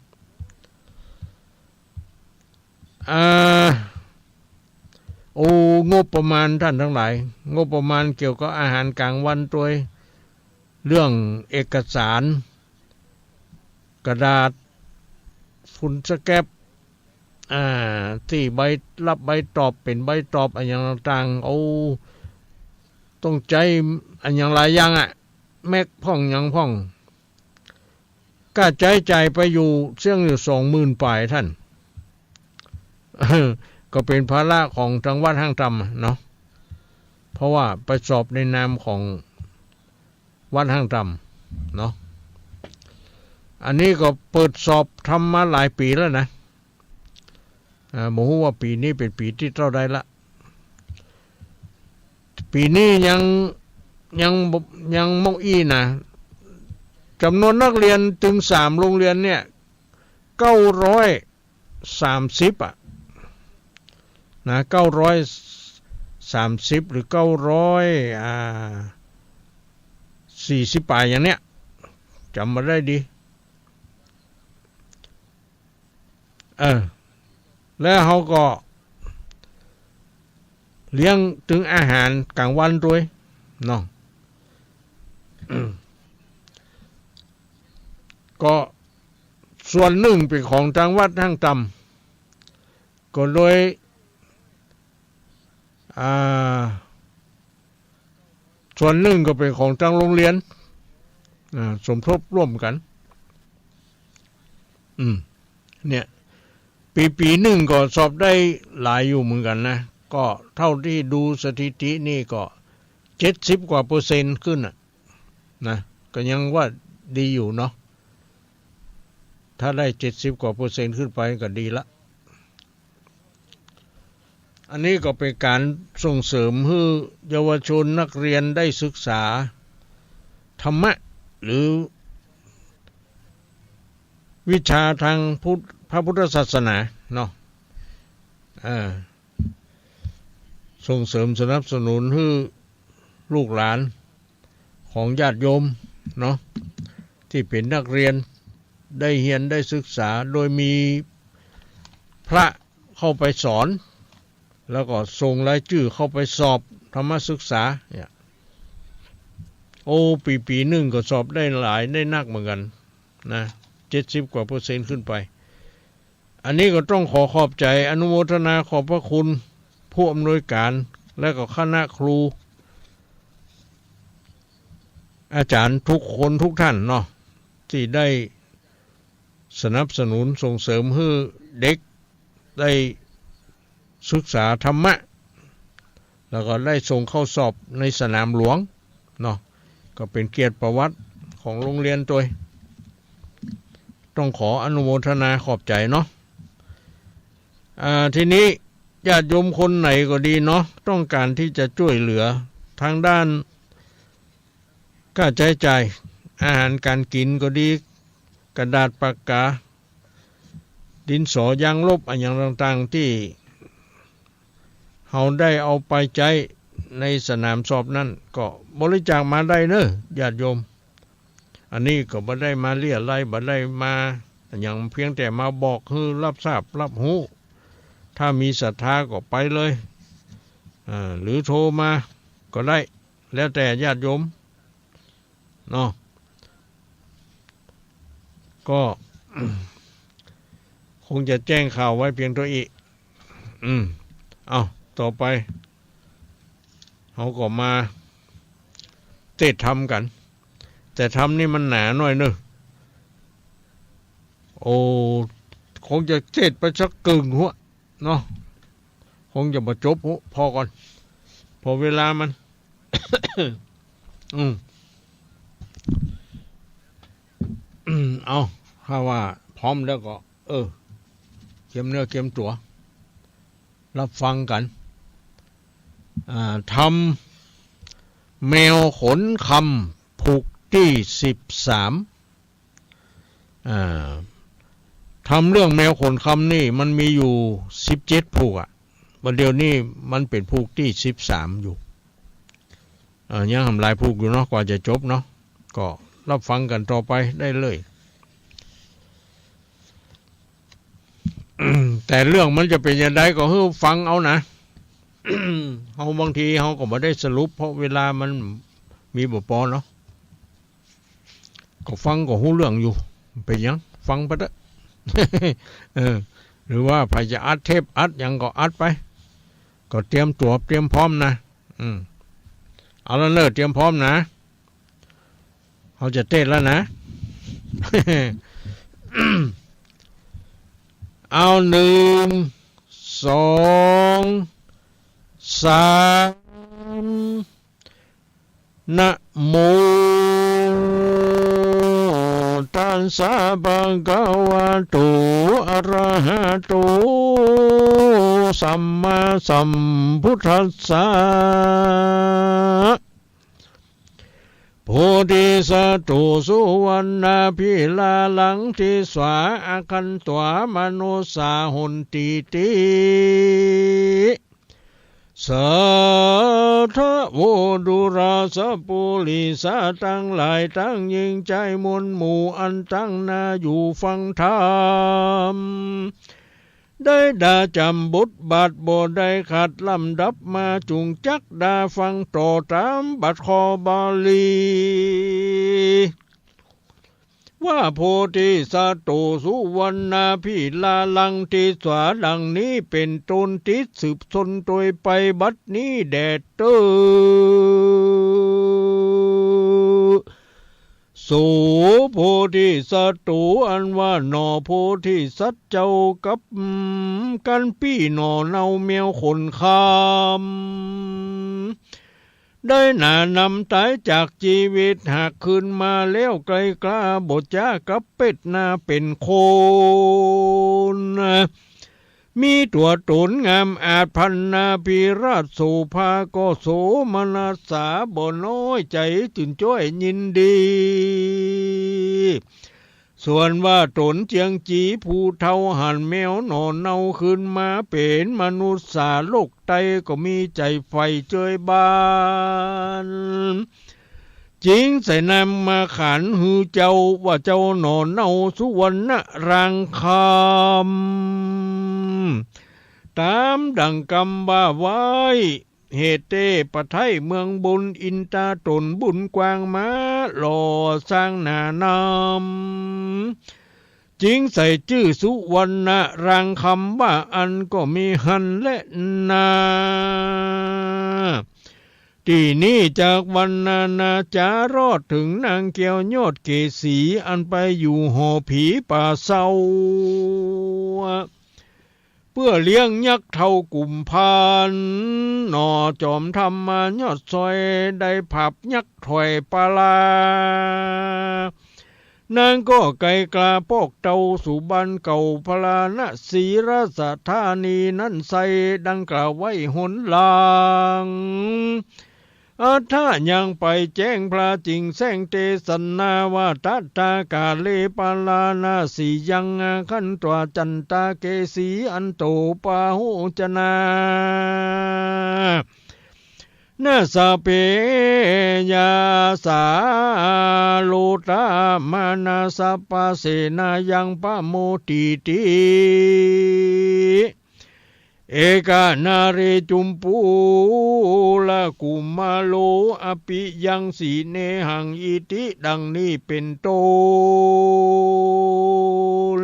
งบประมาณท่านทั้งหลายงบประมาณเกี่ยวกับอาหารกลางวันตัวเรื่องเอกสารกระดาษฝุ่นสแกปที่ใบรับใบตอบเป็นใบตอบอะไรอย่างต่างต้องใจอันอย่างหลายอย่างอ่ะแม็กพ่องยังพ่องก็ใจไปอยู่เชื่องอยู่20,000ปลายท่านก็เป็นภาระของทางวัดห้างธรรมเนาะเพราะว่าไปสอบในนามของวัดห้างธรรมเนาะอันนี้ก็เปิดสอบทำมาหลายปีแล้วนะหมูว่าปีนี้เป็นปีที่เท่าใดละปีนี้ยังมองอีนะจำนวนนักเรียนถึง3โรงเรียนเนี่ย930อ่ะนะ930หรือ940ปลายอย่างเนี้ยจำมาได้ดีแล้วเขาก็เลี้ยงถึงอาหารกลางวันด้วยเนาะก็ส่วนหนึ่งเป็นของทางวัดห้างธรรมก็โดยส่วนหนึ่งก็เป็นของทางโรงเรียนสมทบร่วมกันเนี่ยปีหนึ่งก็สอบได้หลายอยู่เหมือนกันนะก็เท่าที่ดูสถิตินี่ก็70%กว่าขึ้นนะก็ยังว่าดีอยู่เนาะถ้าได้70%กว่าขึ้นไปก็ดีละอันนี้ก็เป็นการส่งเสริมให้เยาวชนนักเรียนได้ศึกษาธรรมะหรือวิชาทางพระพุทธศาสนาเนาะส่งเสริมสนับสนุนให้ลูกหลานของญาติโยมเนาะที่เป็นนักเรียนได้เรียนได้ศึกษาโดยมีพระเข้าไปสอนแล้วก็ส่งรายชื่อเข้าไปสอบธรรมศึกษาเนี่ยปีหนึ่งก็สอบได้หลายได้นักเหมือนกันนะ70%กว่าขึ้นไปอันนี้ก็ต้องขอบใจอนุโมทนาขอบพระคุณผู้อำนวยการและก็คณะครูอาจารย์ทุกคนทุกท่านเนาะที่ได้สนับสนุนส่งเสริมให้เด็กได้ศึกษาธรรมะแล้วก็ได้ส่งเข้าสอบในสนามหลวงเนาะก็เป็นเกียรติประวัติข ของโรงเรียนตัวต้องขออนุโมทนาขอบใจเนาะทีนี้ญาติโยมคนไหนก็ดีเนาะต้องการที่จะช่วยเหลือทางด้านค่าใช้จ่ายอาหารการกินก็ดีกระดาษปากกาดินสอยางลบอย่างต่างๆที่เราได้เอาไปใช้ในสนามสอบนั้นก็บริจาคมาได้เนอะญาติโยมอันนี้ก็บ่ได้มาเลี่ยไล่บ่ได้มาอย่างเพียงแต่มาบอกคือรับทราบรับรู้ถ้ามีศรัทธาก็ไปเลยหรือโทรมาก็ได้แล้วแต่ญาติโยมเนาะก็ คงจะแจ้งข่าวไว้เพียงตัวอีกเอาต่อไปเขาก็มาเทศธรรมกันแต่ธรรมนี่มันหนาหน่อยเนอะโอ้คงจะเทศไปสักกึ่งหัวเนาะคงจะมาจบหัวพอก่อนพอเวลามัน เอาถ้าว่าพร้อมแล้วก็เก็บเนื้อเก็บตัวรับฟังกันทำแมวขนคำผูกที่13ทำเรื่องแมวขนคำนี่มันมีอยู่17ผูกวันเดียวนี้มันเป็นผูกที่13อยู่ยังทำลายผูกอยู่เนาะกว่าจะจบเนาะก็รับฟังกันต่อไปได้เลยแต่เรื่องมันจะเป็นยังไงก็ให้ฟังเอานะ เขาบางทีเขาก็ไม่ได้สรุปเพราะเวลามันมีบ่พอเนาะก็ฟังก็หูเรื่องอยู่เป็นยังฟังไปเถอะ หรือว่าใครจะอัดเทปอัดยังก็อัดไปก็เตรียมตัวเตรียมพร้อมนะเอาแล้วเนอะเตรียมพร้อมนะเขาจะเต้นแล้วนะ เอา1 2 3นะโมตัสสะภะคะวะโตอะระหะโตสัมมาสัมพุทธัสสะโพธิสัตว์สุวรรณพิลาลังทิสวาอาคันตัวมนุสาหุนติติสัทธโวดุราสปุลิสาตั้งหลายตั้งยิ่งใจมวลหมู่อันตั้งนาอยู่ฟังธรรมได้ดาจำบุตรบาทบ่ได้ขัดลำดับมาจุงจักดาฟังต่อตามบัดคอบาลีว่าโพธิสัตว์สุวรรณพิลาลังทิสวาดังนี้เป็นตนติดสืบสนโดยไปบัดนี้แดดเตอโสโพธิสัตว์อันว่าหนอโพธิสัตว์เจ้ากับกันพี่หนอเนาแมวขนคำได้หนานำตายจากชีวิตหากคืนมาแล้วไกลกล้าบทจ้ากับเป็ดนาเป็นโคนมีตัวตนงามอาจพันนาพิราชโสภาก็โสมนัสสาบ่น้อยใจตื่นจ้อยยินดีส่วนว่าตนเจียงจีผู้เท่าหันแมวหนอนเนาขึ้นมาเป็นมนุษย์สาโลกไตก็มีใจไฟเจยบานจริงใส่นำมาขันหือเจ้าว่าเจ้าหนอนเนาสุวรรณรังคำตามดังกำว่าไว้เหตุเตปะไทยเมืองบุญอินตาตนบุญกวางมาหล่อสร้างนานำจริงใส่ชื่อสุวรรณรังคำว่าอันก็มีหันและนาที่นี้จากวันนาจารอดถึงนางเกียวยอดเกษีอันไปอยู่หอผีป่าเศร้า พื่อเลี้ยงยักษ์เท่ากลุ่มพานหน่อจอมทำมายอดซอยได้ผับยักษ์ถอยปลานางก็ไกลกลาปอกเตาสู่บ้านเก่าพลาณศรีราชธานีนั่นใสดังกล่าวไว้หนหลังถ้ายังไปแจ้งพระจริงแสงเตสนาว่าตัตตากาเลปาลานาสียังขันตัวจันตาเกสีอันโตปาหูจนานาสเปยาสาโลตามานาสปาเสนายังปะโมติติเอกานาเรจุมปูละกุมาโลอปิยังสีเนหังอิติดังนี้เป็นต้น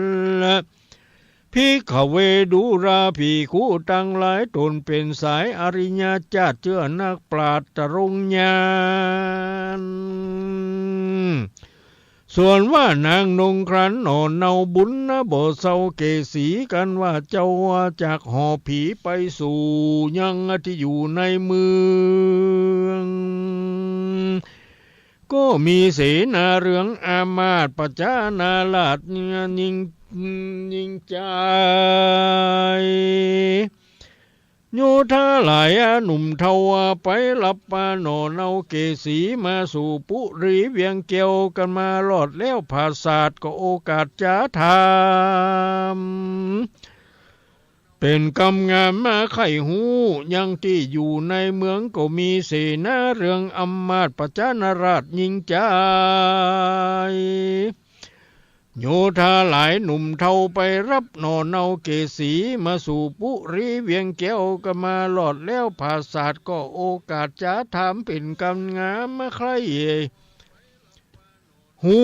พิกขเวดุราภิกขุตั้งหลายตนเป็นสายอริยญาติเชื่อนักปราชญ์ตรงญาณส่วนว่านางนงครันหน่อเนาบุญนะบ่เศร้าเกสีกันว่าเจ้าจากหอผีไปสู่ยังที่อยู่ในเมืองก็มีเสนาเรืองอามาตย์ปัจจานาลาดยิงใจโยธาหลายหนุ่มเทาไปรับปาหน่อเนาเกสีมาสู่ปุรีเวียงเกียวกันมารอดแล้วภาษาทก็โอกาสจะทำเป็นกำงามมาไข่หูยังที่อยู่ในเมืองก็มีเสนาเรืองอำมาตย์ปัจจานราชยิงใจโยธาหลายหนุ่มเทาไปรับหน่อเนาเกสีมาสู่ปุรีเวียงแก้วก็มาหลอดแล้วภาษาทก็โอกาสจะถามเป็นกำงามมาใครหู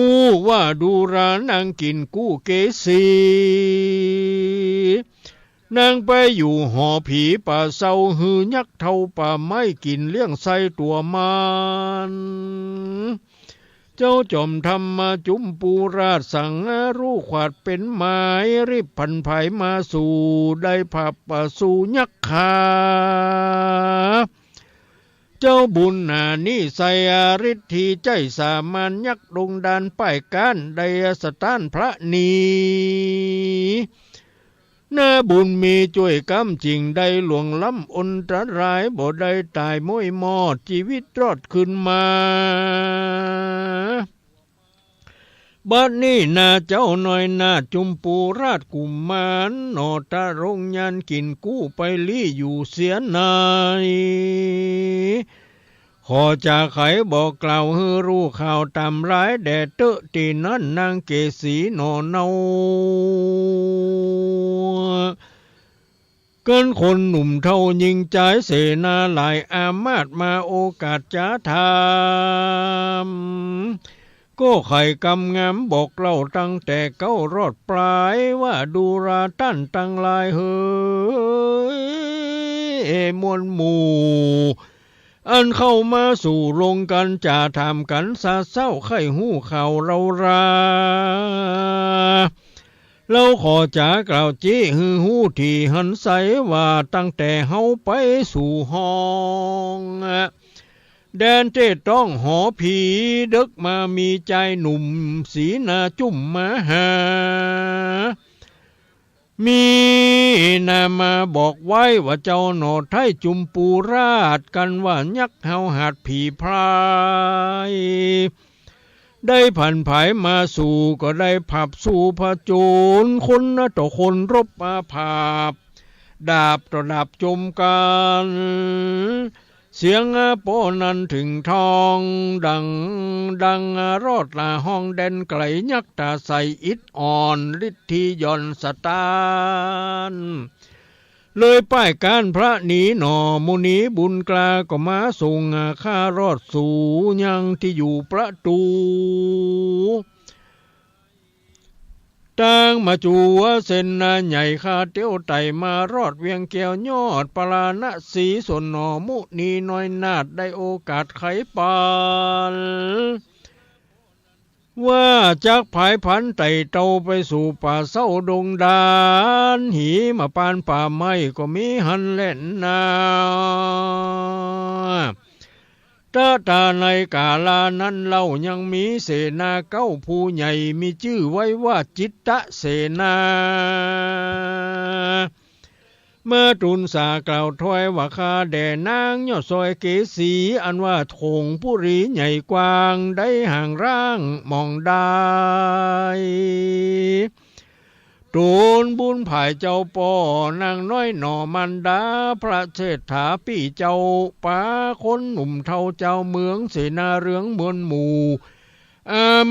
ว่าดูรานางกินกู้เกสีนางไปอยู่หอผีป่าเศร้าหือยักษ์เทาป่าไม้กินเลี้ยงไส้ตัวมันเจ้าจอมทำมาจุมปูราชสั่งรู้ขวาดเป็นไม้รีบพันไผ่มาสู่ได้ผับป่าสู่ยักษ์ขาเจ้าบุญนานี่ใส่ฤทธิใจสามัญยักษ์ดงดานป้ายการได้สถานพระนีน่าบุญมีช่วยกำจริงได้หลวงล้ำอนตรายบ่ได้ตายม้วยมอดชีวิตรอดขึ้นมาบัดนี้นาเจ้าน้อยนาจุมปูราชกุมารนอตารงยันกินกู้ไปลี่อยู่เสียนายขอจากไขบอกกล่าวให้รู้ข่าวตามร้ายแด่เตอะตีนั่นนางเกสีหนอเนาเกินคนหนุ่มเท่ายิงใจเสนาหลายอามาตย์มาโอกาสจะทำก็ไข่กำงามบอกเล่าตั้งแต่เก้ารอดปลายว่าดูราตั้นตั้งลายเฮ้ยมวลหมู่อันเข้ามาสู่โรงกันจะทำกันซาเศร้าไข้หูข่าวเราขอจากล่าวจี้ฮือหูที่หันใสว่าตั้งแต่เฮาไปสู่ห้องแดนเจต้องหอผีดึกมามีใจหนุ่มสีนาจุ่มมาหามีนามาบอกไว้ว่าเจ้าหนอไทยจุมปูราชกันว่ายักษ์เฮาหัดผีพรายได้ผ่านภายมาสู่ก็ได้ผับสู่ผจญคนต่อคนรบมาผาบดาบต่อดาบจมกันเสียงโปนันถึงทองดังรอดลาห้องแดนไกลยักษ์ตาใสอิดอ่อนฤทธิย่อนสตานเลยป้ายการพระหนีหนอมุนีบุญกลาก็มาส่งข้ารอดสู่ยังที่อยู่ประตูตั้งมาจูวเส้นนาใหญ่ข้าเตี้ยวไตมารอดเวียงแก้วยอดปราณสีส่วนหนอมุนีน้อยนาดได้โอกาสไขปาน ว่าจากภายพันไต่เตาไปสู่ป่าเศร้าดงดานหีมาปานป่าไม้ก็มีหันเล่นนาตาในกาลานั้นเล่ายังมีเสนาเก้าผู้ใหญ่มีชื่อไว้ว่าจิตตเสนาเมื่อตุนสากล่าวถอยว่าข้าแด่นางยอดซอยเกษีอันว่าถงผู้รีใหญ่กว้างได้ห่างร่างมองได้ตูนบุญภายเจ้าป่อนางน้อยหน่อมันดาพระเชษฐาปี่เจ้าป้าคนหนุ่มเท่าเจ้าเมืองเสนาเรืองเมือนหมู่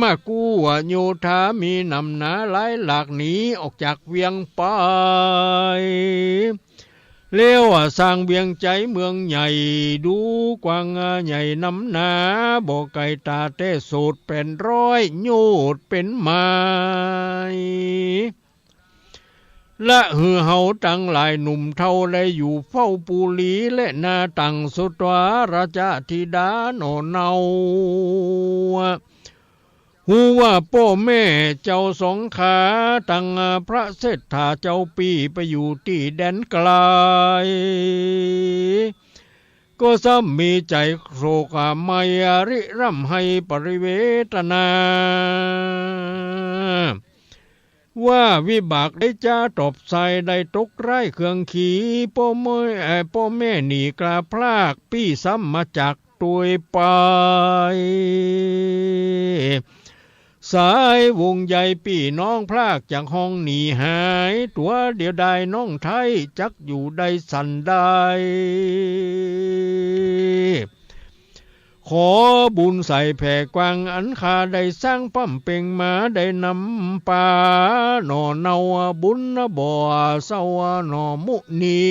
มากู้โยธามีนำหนาหลายหลากหนีออกจากเวียงไปเลี้ยวสร้างเวียงใจเมืองใหญ่ดูกว้างใหญ่น้ำหนาบ่ไก่ตาเต้โสดเป็นร้อยโยดเป็นไม้และหือเฮาตั้งหลายหนุ่มเท่าได้อยู่เฝ้าปูลีและนาตังสุตวาราชธิดาโนเนาหูว่าพ่อแม่เจ้าสองขาตั้งพระเศรษฐาเจ้าปีไปอยู่ที่แดนไกลก็ซ้ำมีใจโศกไม่ริร่ำให้ปริเวทนาว่าวิบากได้จ้าตบใส่ได้ตกไร้เครื่องขี่พ่อแม่หนีกลาพลากพี่ซ้ำมาจากตัวไปสายวงใหญ่พี่น้องพลากจากห้องหนีหายตัวเดียวได้น้องไทยจักอยู่ได้สันได้ขอบุญใส่แผ่กวางอันคาได้สร้างปั้มเป่งมาได้นำป่าหน่อเนาบุญบ่อเศร้าหน่อมุนี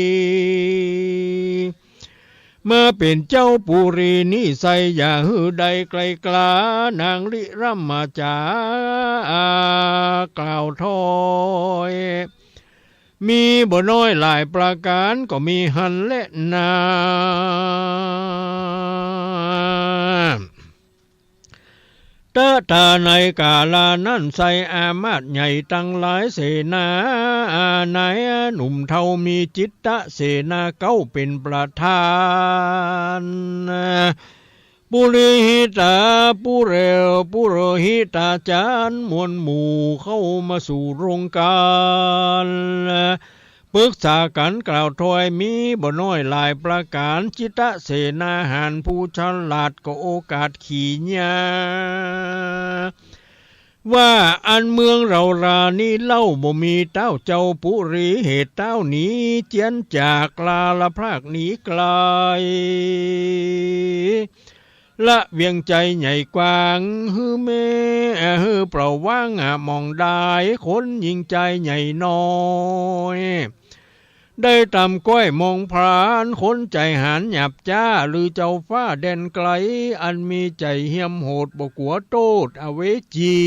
เมื่อเป็นเจ้าปุรีนิสัยอย่าหือใดไกลกลานางลิร่ำมาจากล่าวถอยมีบ่น้อยหลายประการก็มีหันและนาตาในกาลานั้นใส่อามาตย์ใหญ่ตั้งหลายเสนานายหนุ่มเทามีจิตตเสนาเก้าเป็นประธานปุริหิตาปุเรวปุโรหิตาจารย์มวลหมู่เข้ามาสู่โรงการปรึกษากันกล่าวถอยมีบ่น้อยหลายประการจิตตเสนาหารผู้ฉลาดก็โอกาสขี่ญาว่าอันเมืองเรารานี้เล่าบ่มีเต้าเจ้าปุรีเหตุเต้านี้เจียนจากลาละพรากหนีไกลละเวียงใจใหญ่กว้างฮือเมฮือเปล่าว่างมองได้คนยิ่งใจใหญ่น้อยได้ตำก้อยมองพรานคนใจหานหยับจ้าหรือเจ้าฟ้าแดนไกลอันมีใจเหี้ยมโหดบกลัวโตดอเวจี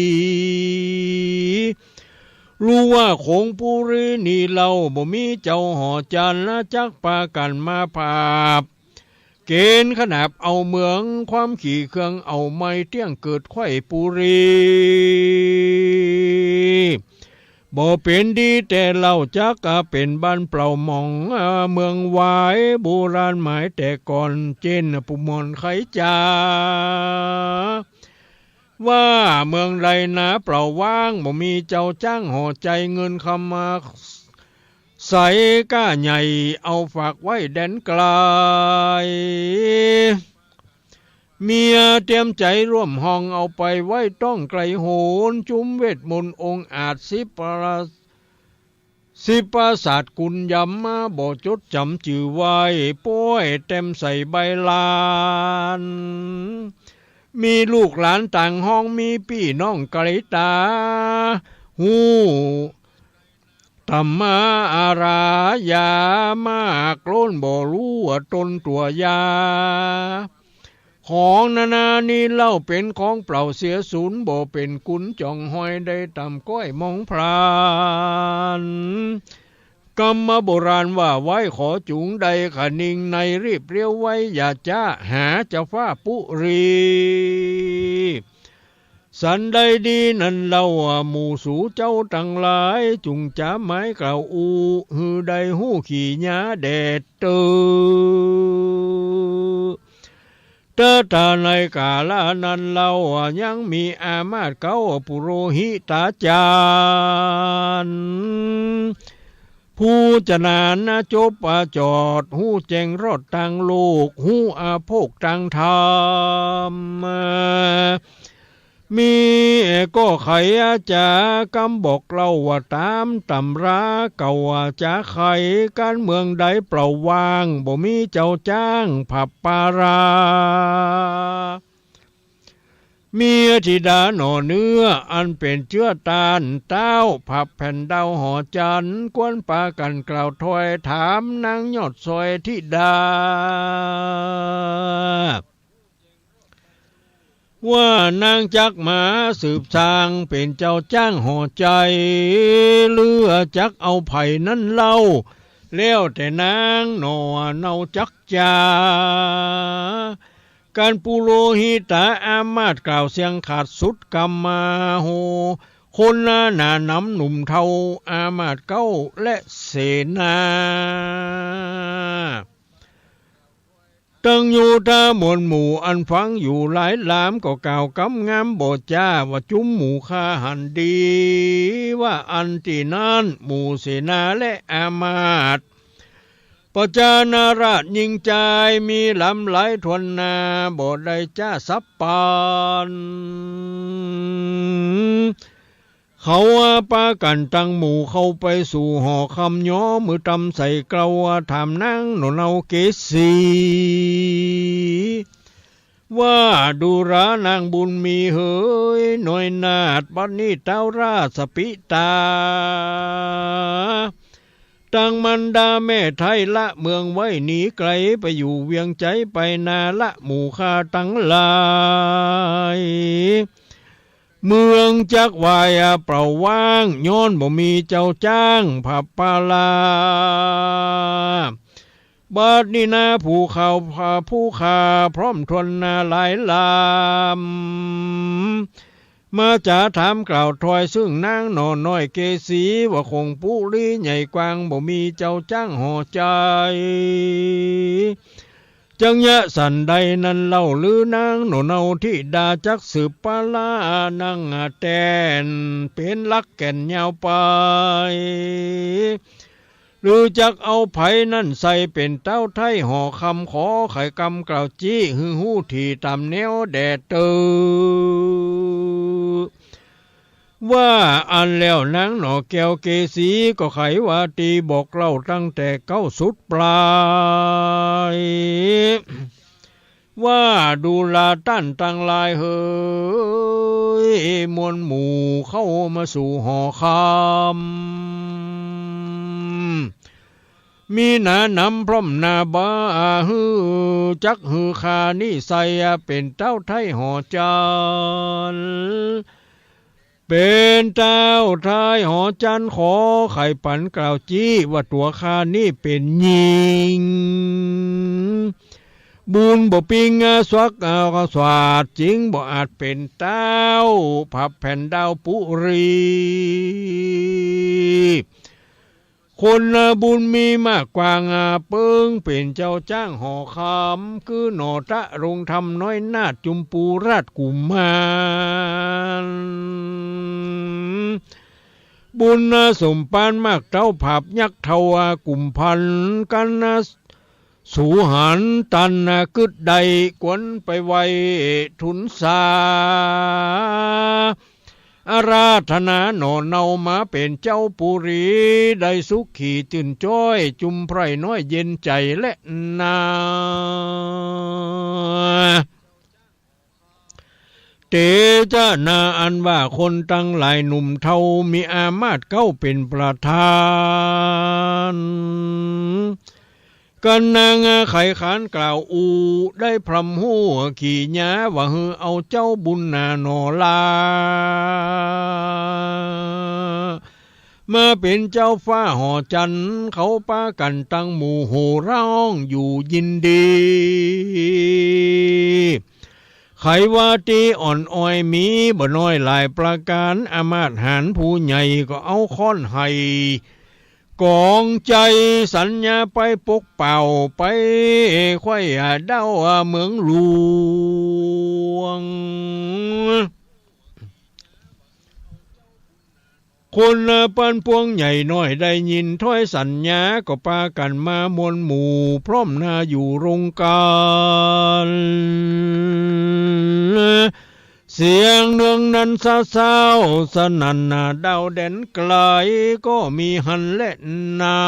รู้ว่าคงปุรีนี่เราบ่มีเจ้าหอจันละจักปากันมาภาพเกณฑ์ขนาบเอาเมืองความขี่เครื่องเอาไม่เตี้ยงเกิดไข่ปุรีบ่เป็นดีแต่เราจักเป็นบ้านเปล่ามองเมืองวายโบราณหมายแต่ก่อนเจนปุมอนไขจาว่าเมืองใดนะเปล่าว่างบ่มีเจ้าจ้างห่อใจเงินคำมาใส่ก้าใหญ่เอาฝากไว้แดนไกลเมียเตรียมใจร่วมห้องเอาไปไว้ต้องไกลโหนจุมเวทมนต์องค์อาจสิปราศาสตร์กุลยำมาบ่จดจำจื่อไว้ป้อยเต็มใส่ใบลานมีลูกหลานต่างห้องมีพี่น้องไกลตาหูธรรมาอารายามากล้นบ่รู้ว่าตนตัวยาของนานานี้เล่าเป็นของเปล่าเสียศูนย์บ่เป็นกุญจ่องหอยได้ตำก้อยมองพรานกรรมโบราณว่าไว้ขอจุงใดขนิ่งในรีบเรียวไว้อย่าจ้าหาเจ้าฟ้าปุรี สันใดดีนั้นเล่าหมู่สู่เจ้าทั้งหลายจุงจะไม้กล่าวอูหือใดหู้ขี่หญ้าแดดเตอเตตาในกาลานั้นเล่ายังมีอามาตย์เก้าปุโรหิตาจารย์ผู้จะนานนะจบจอดหู้แจงรอดทางโลกหู้อาโภคทางธรรมมีก็ไขจะกำบอกเราว่าตามตำราเก่าจะไขการเมืองใดเปล่าวางบ่มีเจ้าจ้างผับปารามีธิดาหน่อเนื้ออันเป็นเชื้อตาลเต้าผับแผ่นดาวหอจันกวนปากันกล่าวถอยถามนางยอดซอยธิดาว่านางจักมาสืบสร้างเป็นเจ้าจ้างห่อใจเลือจักเอาไผ่นั้นเล่าแล้วแต่นางหน่อเนาจักจาการปุโรหิตาอามาตย์กล่าวเสียงขาดสุดกรรมมาโหคนหน้าน้ำหนุ่มเทาอามาตย์เก้าและเสนาตั้งอยู่ท่ามวลหมู่อันฟังอยู่หลายหลามก็กล่าวกำงามบทจ้าว่าจุ้มหมู่ข้าหันดีว่าอันที่นั้นหมู่เสนาและอามาตย์ปจานาราชยิงใจมีลำไหลทวนนาบ่ได้จ้าสับปานเขาปากันตั้งหมู่เข้าไปสู่หอคำย้อมือตำใส่เกลาถามนางหนเอาเกษีว่าดูรานางบุญมีเฮยหน่อยนาดบัดนี้เต้าราสปิตาตั้งมันดาแม่ไทยละเมืองไว้หนีไกลไปอยู่เวียงใจไปนาละหมู่ข้าตั้งหลายเมืองจักวายเปล่าว่างย้อนบ่มีเจ้าจ้างผับปาลาบัดนี้นาผู้ข่าวพาผู้ขาพร้อมทนนาหลายลามมาจะถามกล่าวถอยซึ่งนางหน่อน้อยเกษีว่าคงปุรีใหญ่กวางบ่มีเจ้าจ้างห่อใจจังยะสันใดนั้นเล่าลือนางโนเนาที่ดาจักสืบปาลานางแตนเป็นลักแก่นยาวไปหรือจักเอาไผ่นั่นใส่เป็นเต้าไทยห่อคำขอไข่กำกล่าวจี้หือหู้ที่ตามแนวแดดเตอว่าอันแล้วนางหน่อแก้วเกษีก็ไขว่าตีบอกเล่าตั้งแต่เก้าสุดปลายว่าดูลาตั้นตั้งลายเฮยมวลหมู่เข้ามาสู่หอคำมีหนานำพร้อมนาบาฮือจักฮือคานี่ใส่เป็นเต้าไทยหอจันเป็นเต้าไทยหอจันขอไข่ปันกล่าวจี้ว่าตัวคานี่เป็นหญิงบุญบ่ปิงสวักสวาดจริงบ่อาจเป็นเต้าผับแผ่นดาวปุรีคนบุญมีมากกว่างเปิงเป็นเจ้าจ้างหอคำคือหนอตะรงทำน้อยนาดจุมปูราชกุมารบุญสมปานมากเต้าผับยักษ์เทวกุมพันกันสูหันตันกึดใดกวนไปไวทุนสาอาราธนาหนอเนามาเป็นเจ้าปุรีได้สุขีตื่นจ้อยจุมไพรน้อยเย็นใจและนาเตจานาอันว่าคนตั้งหลายหนุ่มเทามีอามาตย์เก้าเป็นประธานกันนางไขขานกล่าวอูได้พรำหัวขี่หญ้าว่าฮือเอาเจ้าบุญนาหนอลามาเป็นเจ้าฟ้าหอจันเขาปากันตั้งหมู่โหร้องอยู่ยินดี ไขว่าตีอ่อนอ้อยมีบ่น้อยหลายประการอามาตย์หารผู้ใหญ่ก็เอาค้อนให้กองใจสัญญาไปปกเป่าไปไข่เด้าเมืองหลวงคนปันพวงใหญ่น้อยได้ยินถ้อยสัญญาก็ปากันมามวลหมู่พร้อมหน้าอยู่โรงการเสียงเนืองนั้นเศร้าสนั่นดาวแดนไกลก็มีหันและนา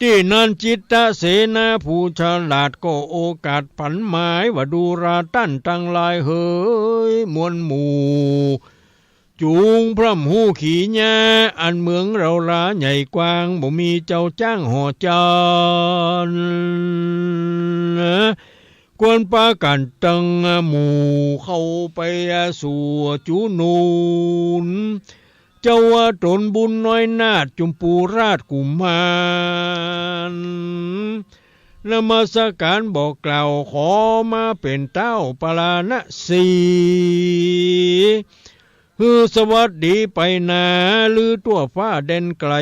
ที่นั่นจิตตเสนาผู้ฉลาดก็โอกาสผันหมายว่าดูราตั้นตั้งลายเฮยมวลหมู่จูงพร่ำหูขี่ญาอันเมืองเราลาใหญ่กว้างบ่มีเจ้าจ้างห่อจานกวนปากันตังหมู่เข้าไปสู่จูนูนเจ้าตนบุญน้อยนาดจุมปูราชกุมารนมัสการบอกกล่าวขอมาเป็นเต้าปราณสีสวัสดีไปนาลือตัวฟ้าเด่นไกล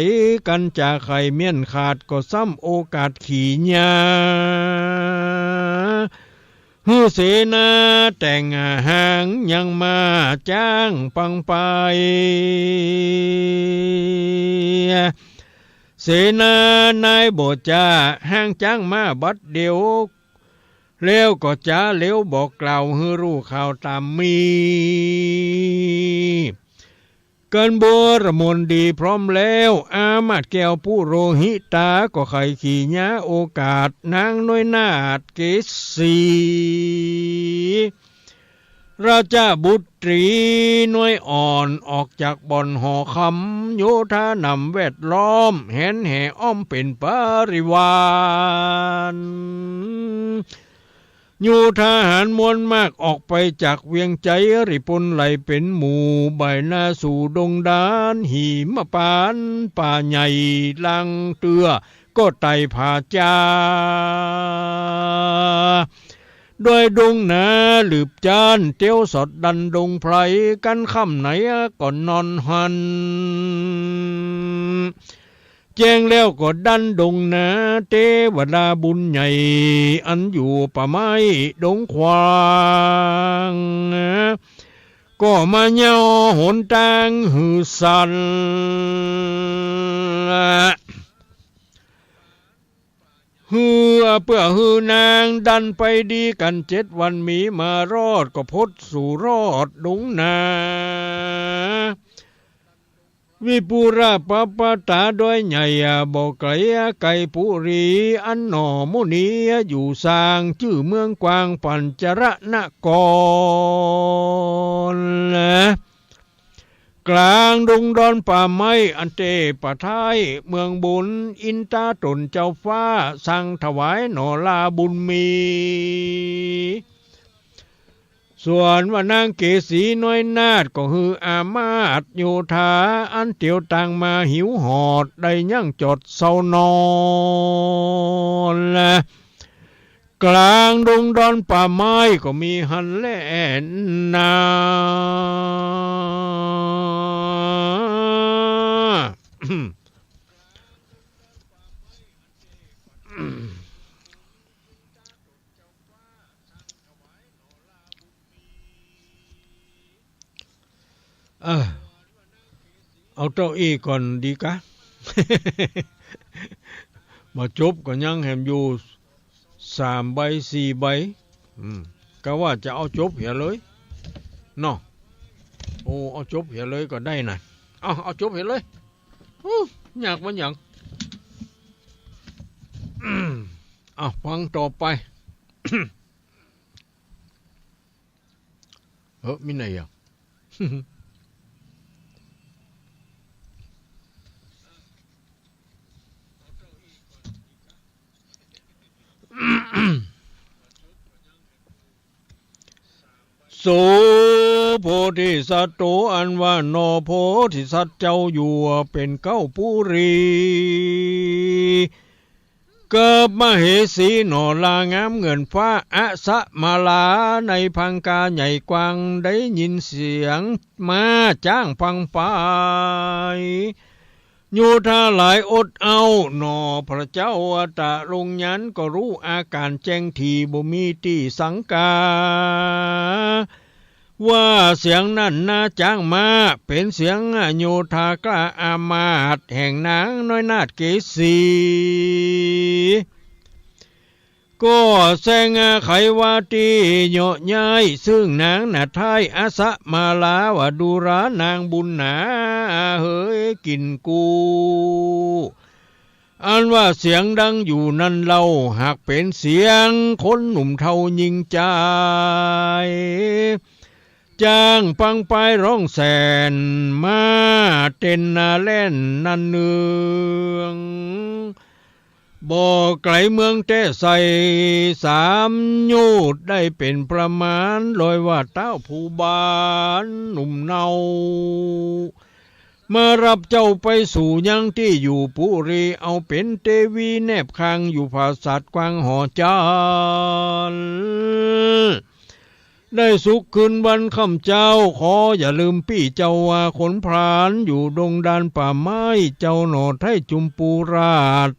กันจากไข่เมียนขาดก็ซ้ำโอกาสขี่ญาเสนาแต่งหางยังมาจ้างปังไปเสนานายบทจ่าห้างจ้างมาบัดเดียวแล้วก็จ้าเลี้ยวบอกกล่าวให้รู้ข่าวตามมีเกินบัวระมนดีพร้อมแล้วอามาดแก้วผู้โรหิตาก็ไขขี่ญาโอกาสนางน้อยนาดเกษีราชาบุตรีน้อยอ่อนออกจากบ่อนหอคำโยธานำแวดล้อมแหนแห่อ้อมเป็นปริวารอยู่ทหารมวลมากออกไปจากเวียงใจริพลไหลเป็นหมู่ใบหน้าสู่ดงดานหิมปานป่าใหญ่ลังเตือก็ไต่ผาจาโดยดงนาหลืบจานเตี้ยวสดดันดงไพรกันค่ำไหนก่อนนอนหันแจ้งแล้วก็ดันดงนาเทวดาบุญใหญ่อันอยู่ป่าไม้ดงควางก็มาเย่าหนทางหือสันเพื่อฮือนางดันไปดีกัน7 วันมีมารอดก็พดสู่รอดดงนาวิปุระปปตาโดยใหญ่บอกไกลไก่ปุรีอันหน่อมุนีอยู่สร้างชื่อเมืองกวางปัญจรนกรกลางดงดอนป่าไม้อันเตปะท้ายเมืองบุญอินตาตนเจ้าฟ้าสั่งถวายหนอลาบุญมีส่วนว่านางเกษีน้อยนาดก็คืออามาตโยธาอันเตียวตังมาหิวหอดได้ยั่งจดเศร้านอนกลางดงดอนป่าไม้ก็มีหันแล่นนาเอาเต้าอี้ก่อนดีกะ มาจบก็ยังแหมอยู่3 ใบ 4 ใบก็ว่าจะเอาจบเหี่ยเลยเนาะโอ้เอาจบเหี่ยเลยก็ได้นะเอาจบเหี่ยเลยอยากมันอย่างฟังต่อไป มีไหนอ่ะ โสโพธิสัตว์โตอันว่านอโพธิสัตว์เจ้าอยู่เป็นเก้าปุรี เกิบมเหสีหนอลางามเงินฟ้าอะสะมาลาในพังกาใหญ่กว้างได้ยินเสียงมาจ้างฟังไปโยธาหลายอดเอาหนอพระเจ้าตะลงยันก็รู้อาการแจ้งทีบ่มีที่สังกาว่าเสียงนั่นน่าจ้างมาเป็นเสียงโยธากล้าอามาตย์แห่งนางน้อยนาถเกษีก็แสงไขวาตีโยย้ายซึ่งนางนาไทยอาสะมาลาวดูรานางบุญนาเฮยกินกูอันว่าเสียงดังอยู่นั่นเล่าหากเป็นเสียงคนหนุ่มเทายิงใจจ้างปังไปร้องแสนมาเต้นนาเล่นนันเนืองบ่อไกลเมืองเตใส่สามยูดได้เป็นประมาณลอยว่าเต้าผู้บานหนุ่มเนามารับเจ้าไปสู่ยังที่อยู่ปุรีเอาเป็นเทวีแนบคางอยู่ภาษาทกวางหอจานได้สุขคืนวันค่ำเจ้าขออย่าลืมพี่เจ้าว่าขนพรานอยู่ดงดานป่าไม้เจ้าหนอไทยจุมปูราช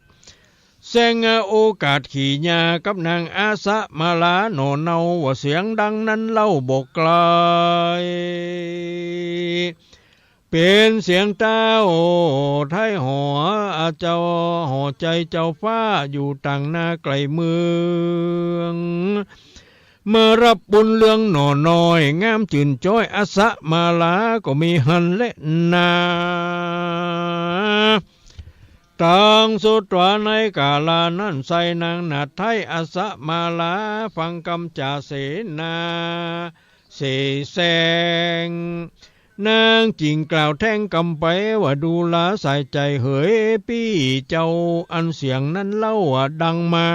แสงโอกาสขี่ยากับนางอาสะมาลาโนเนาว่าเสียงดังนั้นเล่าบอกไกลเป็นเสียงเต้าไทยหอเจ้าหอใจเจ้าฟ้าอยู่ต่างนาไกลเมืองเมื่อรับบุญเรื่องหน่อน้อยงามจื่นจ้อยอาสะมาลาก็มีหันและนาตังสุตวาในกาลานั้นใส่นางนาไทยอาสะมาลาฟังคำจ่าเสนาเสแสงนางจิงกล่าวแท่งกำไปว่าดูลาใส่ใจเหยพี่เจ้าอันเสียงนั้นเล่าดังมา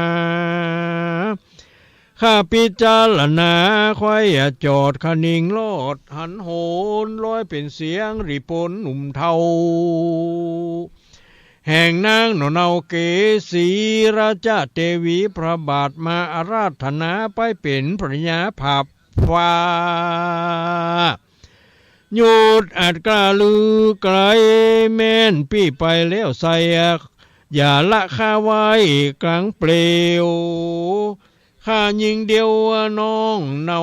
ข้าพิจารณาควายจอดขนิ่งโลดหันโหนลอยเป็นเสียงริปนหนุ่มเทาแห่งนางหนอเนาเกษีราชเทวีพระบาทมาอาราธนาไปเป็นภรยาภาพฟ้าหยุดอาจกล้าลือไกลแม่นพี่ไปแล้วใส่อย่าละข้าไว้กลางเปลวข้ายิงเดียวน้องเนา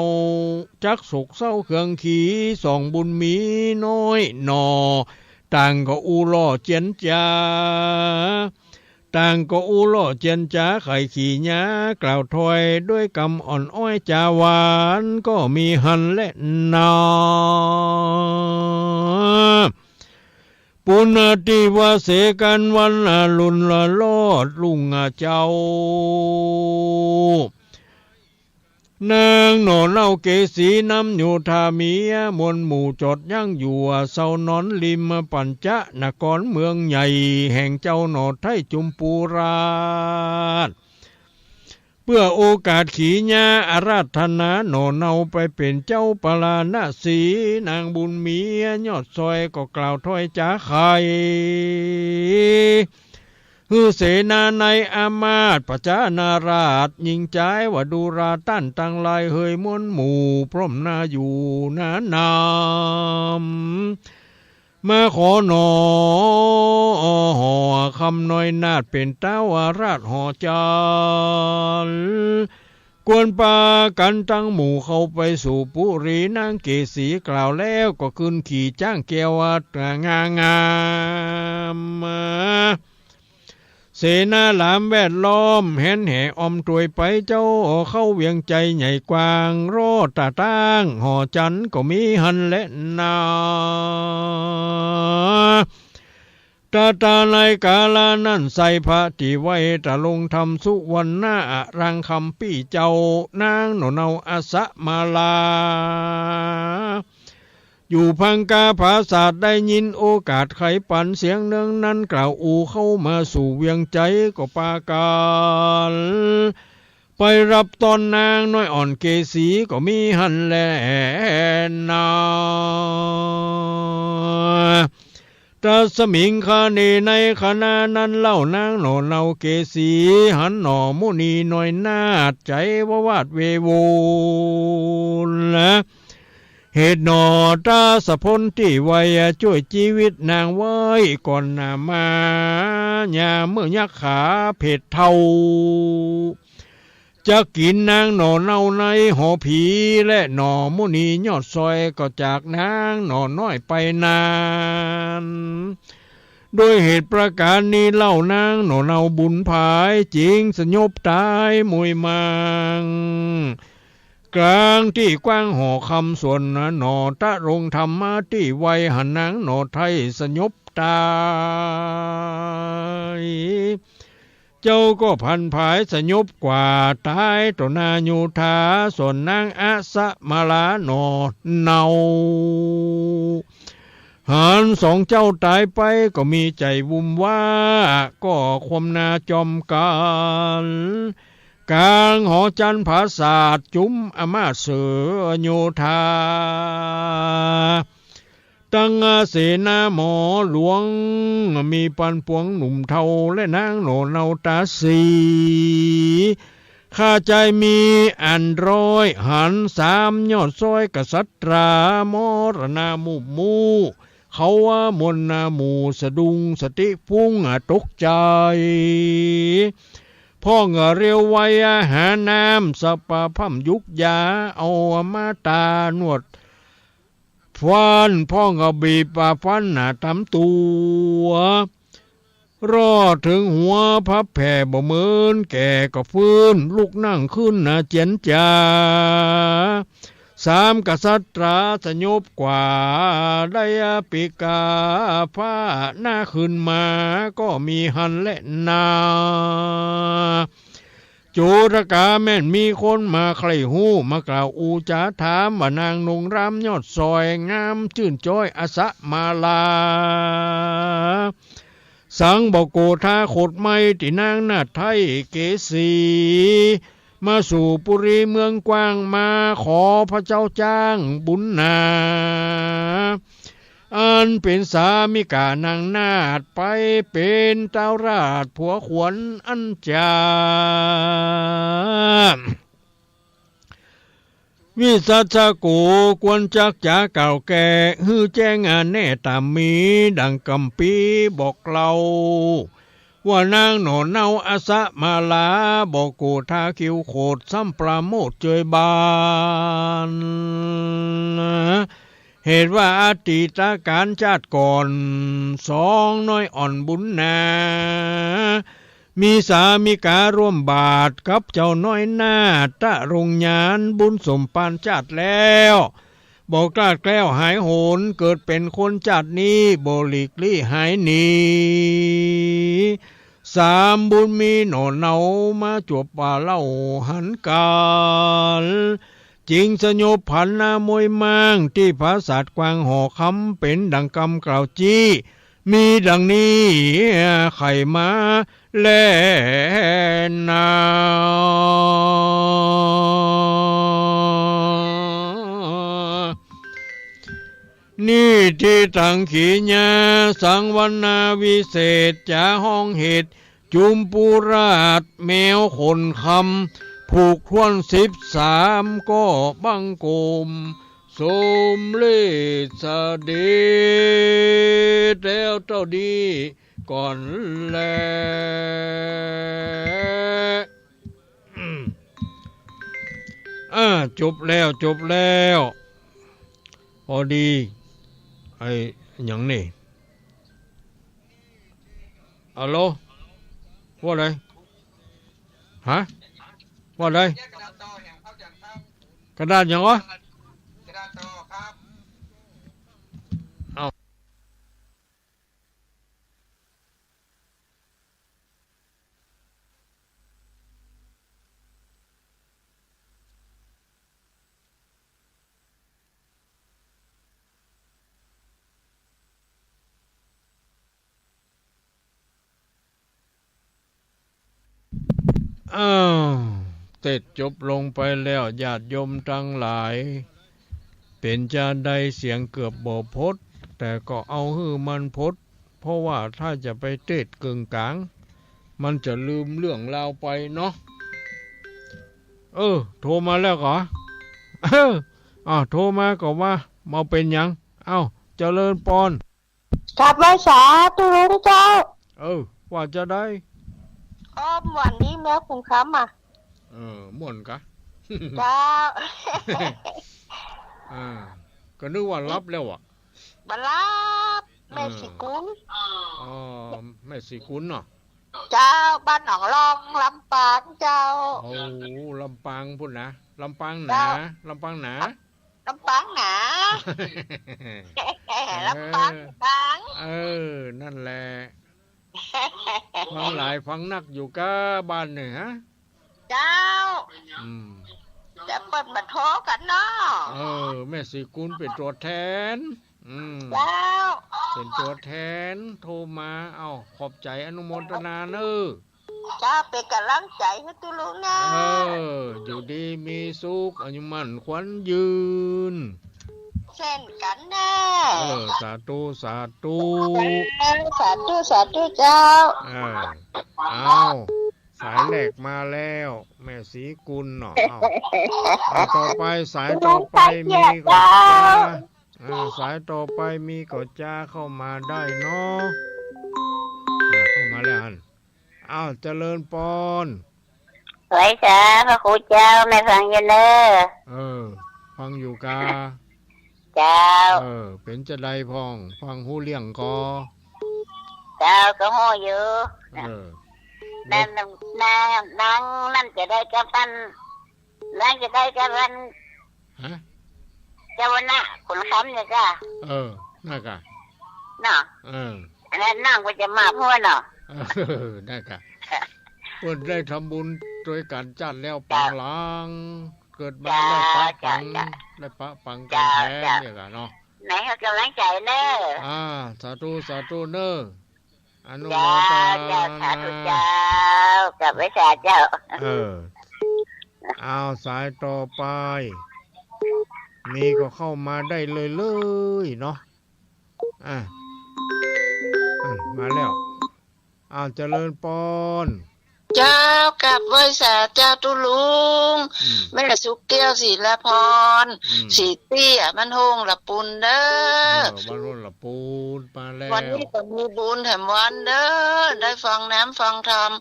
จักสุกเศร้าเครื่องขี่สองบุญมีน้อยหนอต่างก็อูล่อเจียนจาต่างก็อูล่อเจียนจาไข่ขี่ยากล่าวถอยด้วยกำอ่อนอ้อยจาหวานก็มีหันและนาปุณติวาเสกันวันลุนละลอดลุงเจ้านางหนอเล่าเกษีน้ำโยธามีมวลหมู่จดยั่งอยู่เศร้านอนริมปัญจนครเมืองใหญ่แห่งเจ้าหนอไทยจุมปูราชเพื่อโอกาสขี่ญาอาราธนาหนอเนาไปเป็นเจ้าปลาณสีนางบุญมียอดซอยก็กล่าวถ้อยจ้าไข่ฮือเสนาในอามาตย์ประจานาราชยิงใจว่าดูราต้านตังลายเฮยม้วนหมู่พร้อมนาอยู่นานามมาขอหนอหอคำน้อยนาดเป็นเต้าวาราชหอจานกวนปากันตั้งหมู่เข้าไปสู่ปุรีนางเกษีกล่าวแล้วก็ขึ้นขี่จ้างเกียวงางามเสนาหลามแวดล้อมแห่นแห่อมตวยไปเจ้าเข้าเวียงใจใหญ่กว้างรอดตาตั้งหอจันก็มีหันและนาตาในกาลานั้นใส่พระที่ไว้ตะลงทำสุวรรณะรังคำพี่เจ้านางหนอเนาอาสะมาลาอยู่พังกาภาษาได้ยินโอกาสไขปันเสียงเนืองนั้นกล่าวอูเข้ามาสู่เวียงใจก็ปาการไปรับตอนนางน้อยอ่อนเกษีก็มีหันแลนา ตาสมิงคาเนในขณะนั้นเล่านางหนอเนาเกสีหันหนอมุนีหน่อยนาดใจวาดเวโวนะเหตุหนอตาสะพนที่ไว้ช่วยชีวิตนางไว้ก่อนหน้ามาญาเมื่อยักขาเพศเทาจะกินนางหนอเนาในหอผีและหนอมุนียอดซอยก็จากนางหนอน้อยไปนานโดยเหตุประการนี้เล่านางหนอเนาบุญภายจริงสยบตายมวยมังกลางที่กว้างห่อคำส่วนหนอตะรงธรรมะที่ไวหันนางหนอไทยสยบตายเจ้าก็พันภายสยบกว่าตายต่อนายูทาส่วนนางอาสะมาลาหนอเนาหันสองเจ้าตายไปก็มีใจวุ่มว่าก็ความนาจอมกันกลางหอจันผาศาสตร์จุ้มอามาเสือโยธาตั้งเสนาหมอหลวงมีปันปวงหนุ่มเทาและนางโหนเนาตาสีข้าใจมีอันร้อยหันสามยอดซอยกษัตรามรณามุมูเขาว่ามนนาหมูสะดุงสติฟุ้งตกใจพ่อเรียวไว้หาน้ำสปะพั่มยุกยาเอามาตานวดฟันพ่อบีบฟันทำตัวรอถึงหัวพับแผ่บ่เหมือนแก่ก็ฟื้นลุกนั่งขึ้นเจียนจ่าสามกษัตราสยบกว่าได้ปีกาฟ้าหน้าขึ้นมาก็มีหันและนาโจรกาแม่นมีคนมาใครหูมากล่าวอูจาถามว่านางนงรำยอดซอยงามชื่นจ้อยอสะมาลาสังบอกโกธาโคดไม่ที่นางนาไทยเกสีมาสู่ปุรีเมืองกว้างมาขอพระเจ้าจ้างบุญนาอันเป็นสามิกานางนาดไปเป็นเจ้าราชผัวขวัญอันจาวิสัชโกกวนจักจ่าเก่าแก่ฮือแจ้งแน่ตามมีดังกำปีบอกเราว่านางหนอนเนาอาสะมาลาบอกโกทาคิวโคดซ้ำปราโมทเจยบานเหตุว่าอดีตการชาติก่อนสองน้อยอ่อนบุญนามีสามิการ่วมบาทกับเจ้าน้อยหน้าตะรงยานบุญสมปานชาติแล้วบอกกล้าแกล้วหายโหนเกิดเป็นคนชาตินี้บริกลี่หายหนีสามบุญมีหนอนเนามาจวบป่าเล่าหันกาลจริงสยบพันนามวยมังที่ภาษากวางห่อคำเป็นดังกำกล่าวจี้มีดังนี้ไข่มาแล่นานี่ที่ตั้งขีญาสังวันนาวิเศษจะห้องเหตุจุมปุราชแมวขนคำผูกทวน13ก็บังกมสมเลสเดชแล้วเจ้าดีก่อนแลจบแล้วพอดีไอ้อย่างนี้ฮัลโหลว่าไรฮะว่าไรกระดาษอย่างวะเอาเสร็จจบลงไปแล้วญาติโยมทั้งหลายเป็นจานใดเสียงเกือบบ่พดแต่ก็เอาฮือมันพด เพราะว่าถ้าจะไปเทศกึ่งกลางมันจะลืมเรื่องราวไปเนาะโทรมาแล้วเหรอโทรมาก็ว่ามาเป็นหยังเจริญปอนกลับไว้สาธุรู้เจ้าว่าจะได้วันนี้แม่คุณคำม่วนกะเจ้าก็นึกว่ารับแล้วอ่ะมารับแม่สิกุลแม่สิกุลเนาะเจ้าบ้านหนองรองลำปางเจ้าลำปางพุ่นนะลำปางหนาลำปางหนาลำปางหนาลำปางบางนั่นแหละฟังหลายฟังนักอยู่กับบ้านเนี่ยฮะเจ้าจะเปิดมาโทรกันเนาะแม่สีกุลเป็นตัวแทนเจ้าเป็นตัวแทนโทรมาขอบใจอนุโมทนาเนอะเจ้าเป็นกำลังใจให้ตุลุงนะอยู่ดีมีสุขอายุมั่นขวัญยืนเช่นกันแน่สาธุสาธุสาธุสาธุเจ้าสายแหลกมาแล้วแม่สีกุลเนาะต่อไปสายต่อไปมีก็สายต่อไปมีก็จ้าเข้ามาได้เนาะเข้ามาแล้วเจริญปอนสวยจ้าพระครูเจ้าแม่ฟังอยู่เนอะฟังอยู่กาเจ้าเป็นจะได้พ้องฟังหูเลี้ยงกอเจ้าก็หูอยู่นั่นนั่นจะได้กับมันนั่นจะได้กับมันเจ้าวันน่ะคุณคำเนี่ยจ้าน่ากะเนาะอันนั้นนั่งก็จะมาพูดเนาะได้กะเพื่อนได้ทำบุญโดยการจัดแล้วปังหลังเกิดมาได้ปะปังได้ปะปังกันแท้เนี่ยกะเนาะไหนเขากำลังใจเนอสาธุสาธุเนออนุโมทนาสาธุเจ้ากับวิชาเจ้าสายต่อไปมีก็เข้ามาได้เลยเนาะมาแล้วเจริญปอนเจ้ากับไว้สาเจ้าตุลุงแม่สุกแก้วศิลพรสีเตี้ยมันโฮงละปุนเด้บ้านโฮงละปุนมาแล้ววันนี้ก็มีบุญแถมวันเด้อได้ฟังน้ำฟังธรรม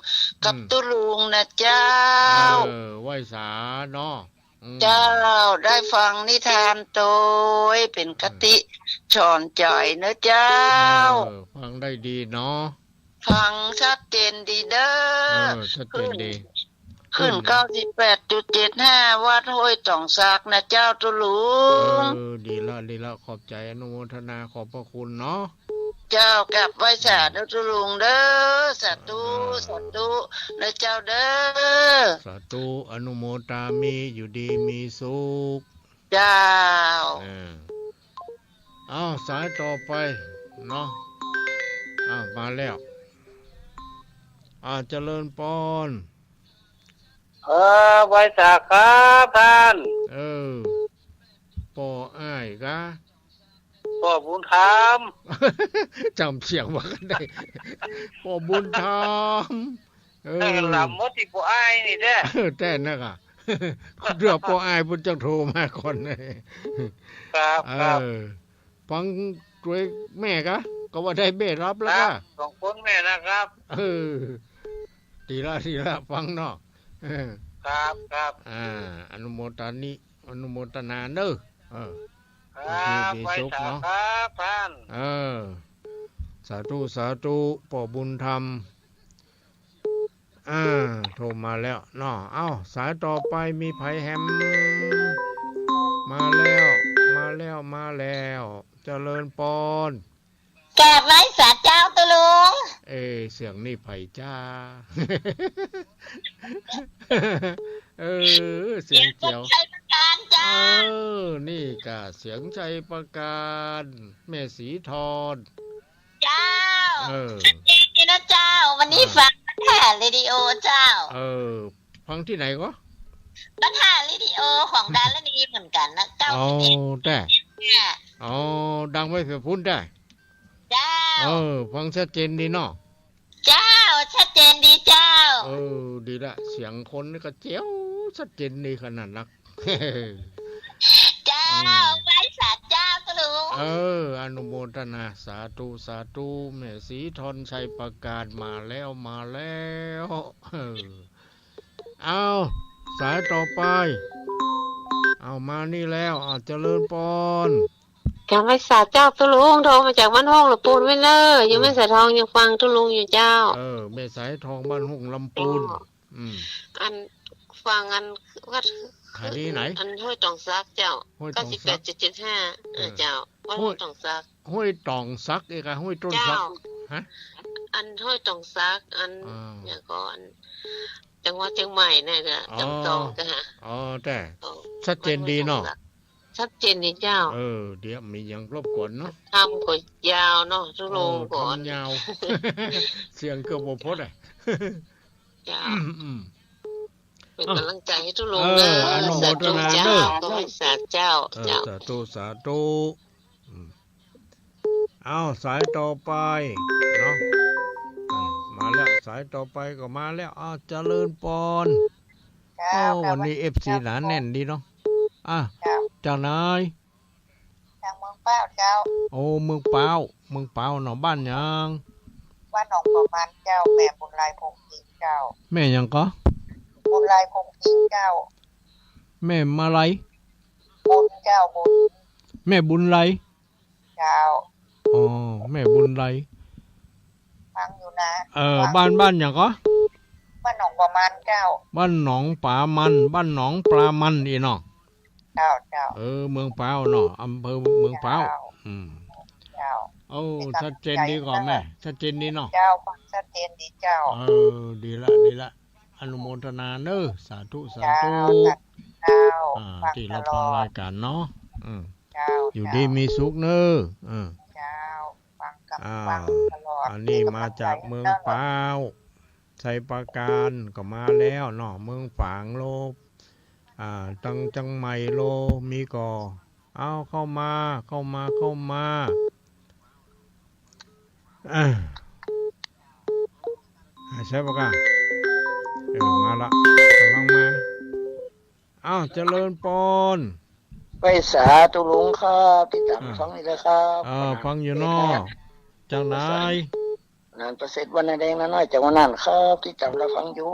กับตุลุงนะเจ้าไว้สาเนาะเจ้าได้ฟังนิทานโตยเป็นคติชอนใจเนอะเจ้าฟังได้ดีเนาะฟังชัดเจนดีเด้อชัดเจนดีขึ้น 98.75 วัดห้วยจ่องซากนะเจ้าตุลุงดีละขอบใจอนุโมทนาขอบพระคุณเนาะเจ้ากับไว้สาธุตุลุงเด้อสาธุสาธุนะเจ้าเด้อสาธุอนุโมทามีอยู่ดีมีสุขเจ้าสายต่อไปเนาะมาแล้วเจริญปอนไว้สาครับท่านปออ้ายกะปอบุญธรรมจำเสียงว่ากันได้ปอบุญธรรมลำมดที่ปออ้ายนี่เด้อแต่นั่นกะเรื่องปออ้ายพุ่นจังโทรมาก่อนเลยครับฟังด้วยแม่กะก็ว่าได้เบ็ดรับแล้วก็ของคนแม่นะครับดีละฟังเนาะครับอนุโมทนาเนอะดีสุขเนาะครับท่านสาธุปอบุญธรรมโทรมาแล้วเนาะสายต่อไปมีไผแฮมมาแล้วเจริญปอนแกบไว้สาเจ้าตุลุงเสียงนี่ไผ่จ้าเสียงเจียวชัยประการจ้านี่กะเสียงชัยประการแม่สีทอนเจ้านี่นะเจ้าวันนี้ฟังปัญหาเรดิโอเจ้าฟังที่ไหนก็ปัญหาเรดิโอของดารณีเหมือนกันนะเจ้าแต่ดังไม่เสียพุ่นได้ เจ้าฟังชัดเจนดีเนาะเจ้าชัดเจนดีเจ้าดีละเสียงคนนี่ก็เจียวชัดเจนดีขนาดนัก เจ้าไว้สาเจ้าตะลุงอนุโมทนาสาธุสาธุแม่ศรีธรชัยประกาศมาแล้วเอาสายต่อไปเอามานี่แล้วเจริญพรกำไว้สาเจ้าตะลุงโทรมาจากบ้านห้องหรือปูนไว้เลยยังไม่สายทองยังฟังตะลุงอยู่เจ้าแม่สายทองบ้านห้องลำปูนอันฟังอันว่าขายที่ไหนอันห้วยตองซักเจ้า98.75เจ้าว่าห้วยตองซักห้วยตองซักเอกห้วยต้นซักฮะอันห้วยตองซักอันอย่างก่อนจังหวัดเชียงใหม่เนี่ยก็จำต้องจ้ะฮะแต่ชัดเจนดีเนาะชัดเจนดีเจ้าเดี๋ยวมีอย่างรบกวนเนาะทำก็ยาวเนาะทุลงก่อนยาวเสียงเกือบบ่พอได้เจ้าเป็นกำลังใจให้ทุลงเด้ออนุโมทนาเด้อก็ให้สาเจ้าสาธุสาธุเอาสายต่อไปเนาะมาแล้วสายต่อไปก็มาแล้วเจริญพรวันนี้FCหนาแน่นดีเนาะเจ้านายจากเมืองเป้าเจ้าเมืองเป้าเนาะบ้านยังบ้านหนองประมาณเจ้าแม่บุญลายพงศ์เจ้าแม่ยังก็บุญลายพงศ์เจ้าแม่มาไรบุญเจ้าบุญแม่บุญไรเจ้าแม่บุญไรฟังอยู่นะบ้านอย่างก็บ้านหนองประมาณเจ้าบ้านหนองป่ามันบ้านหนองปลามันอีเนาะเจ้าเมืองเป้าเนาะอำเภอเมืองเป้าเจ้าชัดเจนดีก่อนแม่ชัดเจนดีเนาะเจ้าชัดเจนดีเจ้าดีละอนุโมทนาเด้อสาธุเจ้าที่เราฟังรายการเนาะอยู่ดีมีสุขเน้อเจ้าฟังตลอดอันนี้มาจากเมืองเป้าชัยประการก็มาแล้วเนาะเมืองฝางโลตังจังใหม่โลมีก่อเข้ามาใช่ปะกะมาละกำลังมาเจริญพรไปสาธุลุงครับติดตามฟังนี่เลยครับฟังอยู่เนาะจังไหนนานประเสริฐวันแดงน้อยจากวันนั้นครับที่จำเราฟังอยู่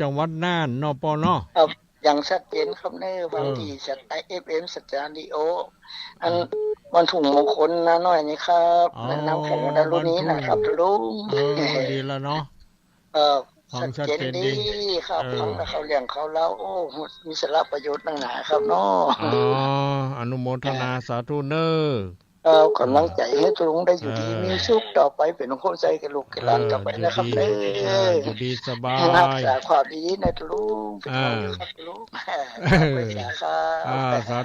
จังหวัดน่านเนาะปอเนาะครับอย่างชัดเจนครับเนบางทีสัตย์FM สัจจาริโออันวันถุงมงคลน้อยนี่ครับนำของดารุนี้นะครับลุงดีแล้วเนาะชัดเจนดีครับฟังแล้วเขาเลี้ยงเขาเล่ามีสาระประโยชน์ต่างหากครับเนาะอนุโมทนาสาธุเน้อกำลังใจให้ลุงได้อยู่ดีมีสุขต่อไปเป็นคนใจกับลูกกับหลานต่อไปนะครับอยู่ดีสบายรักษาความดีในลุงเป็นครับลุงสา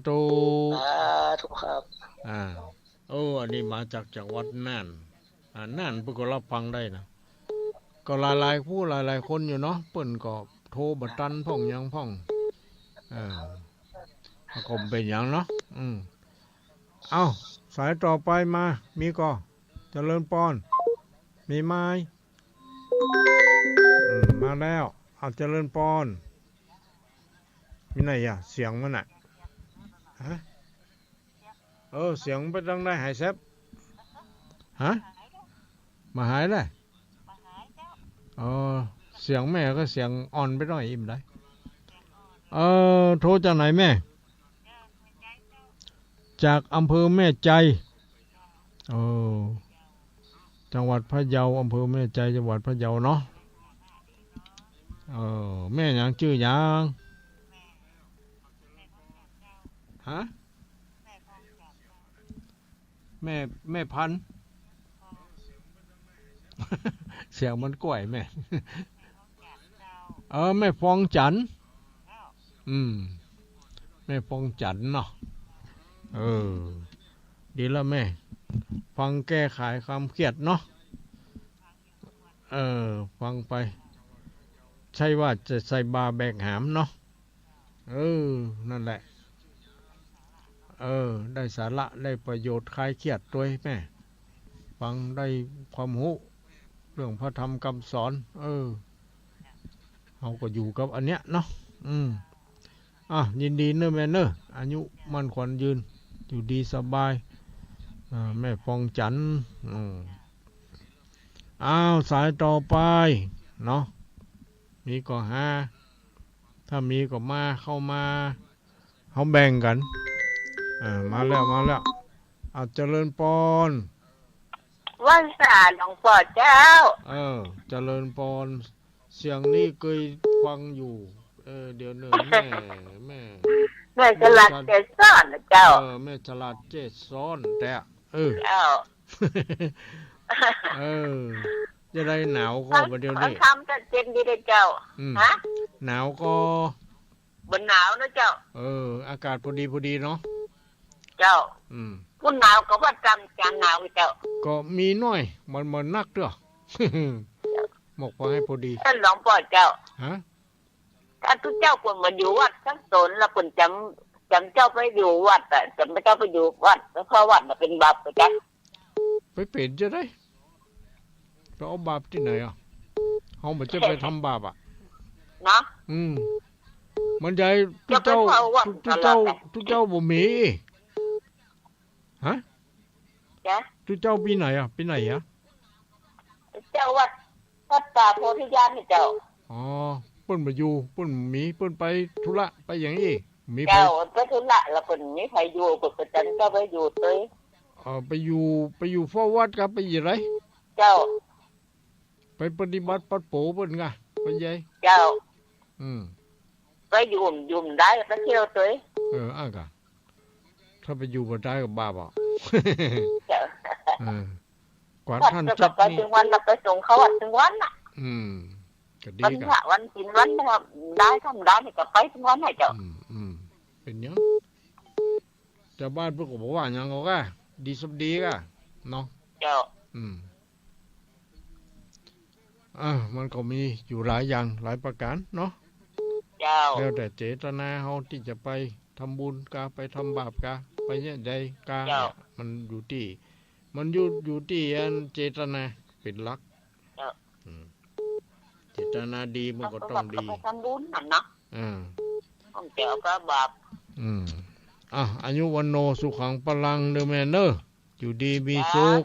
ธุทุกครับอันนี้มาจากจังหวัดน่านน่านเพิ่นก็รับฟังได้นะก็หลายผู้หลายคนอยู่เนาะเปิ้นก็โทรบัดตันพ่องยังพ่องก็เป็นหยังเนาะสายต่อไปมามีก็เจริญพรมีไม้มาแล้วเจริญพรมีไหนเสียงมันฮะเสียงไปดังได้หายแซบมาหายเลยเสียงแม่ก็เสียงอ่อนไปหน่อยอิ่มได้โทรจากไหนแม่จากอำเภอแม่ใจจังหวัดพะเยาอำเภอแม่ใจจังหวัดพะเยาเนาะแม่ยังชื่อยังแม่พันเสียงมันก่อยแม่แม่ฟองจันแม่ฟองจันเนาะดีแล้วแม่ฟังแก้ไขความเครียดเนาะฟังไปใช่ว่าจะใส่บาแบกหามเนาะนั่นแหละได้สาระได้ประโยชน์คลายเครียดด้วยแม่ ฟังได้ความรู้เรื่องพระธรรมคำสอนเราก็อยู่กับอันเนี้ยเนาะยินดีเนอะแม่เนอะอายุมั่นขวัญยืนอยู่ดีสบายแม่ฟองจันทร์สายต่อไปเนาะมีก็หาถ้ามีก็มาเข้ามาเขาแบ่งกันมาแล้วเจริญปอนวันศาสตร์หลวงพ่อเจ้าเจริญปอนเสียงนี้เคยฟังอยู่เดี๋ยวหนึ่งแม่ฉลาดเจซ้อนเจ้าแม่ฉลาดเจซ้อนแต่เจ้าจะได้หนาวก็ประเดี๋ยวนี้ทำจะเจนดีเลยเจ้าฮะหนาวก็บนหนาวนะเจ้าอากาศพอดีเนาะเจ้าพุ่นหนาวก็ว่าจำหนาวเจ้าก็มีน้อยมันนักเด้อหมกพอให้พอดีท่านหลวงพ่อเจ้าฮะถ้าทุกเจ้าควรมาอยู่วัดทั้งสนแล้วควรจำเจ้าไปอยู่วัดจำเจ้าไปอยู่วัดแล้วเพราะวัดมันเป็นบาปไปจ้ะไปเป็นจะได้ไปเอาบาปที่ไหนเขาไม่จะไปทำบาปเนาะมันใหญ่ทุกเจ้าบ่มีฮะจ้ะทุกเจ้าปีไหนปีไหนเจ้าวัดป่าโพธิญาณนี่เจ้าเปิ้นมาอยู่เปิ้นมีเปิ้นไปธุระไปอย่างนี้มีเจ้าไปธุระแล้วเปิ้นมีใครอยู่เปิ้นประจันก็ไปอยู่เตยไปอยู่เฝ้าวัดครับไปอยู่ไรเจ้าไปปฏิบัติปัดโผเปิ้นไงไปยัยเจ้าไปอยู่ได้ไปเที่ยวเตยกะถ้าไปอยู่บ่ได้ก็บาปกว่าท่านจัดไปถึงวันเราไปส่งเขาวัดถึงวันน่ะก็ดีกันวันกินวันนะครับได้ทำได้ก็ไปถึงวันไหนเจ้าเป็นยังชาวบ้านพวกก็บอกว่าอย่างเขาก็ดีสบดีก็เนาะเจ้ามันก็มีอยู่หลายอย่างหลายประการเนาะเจ้าแล้วแต่เจตนาเขาที่จะไปทำบุญกาไปทำบาปกาไปเนี่ยใดกามันอยู่ที่เจตนาเป็นหลักเจตนาดีมันก็ต้องดีทำบุญนั่นเนาะต้องเจ้าก็บาปอายุวันโนสุขังพลังเดอแมนเนอร์อยู่ดีมีสุข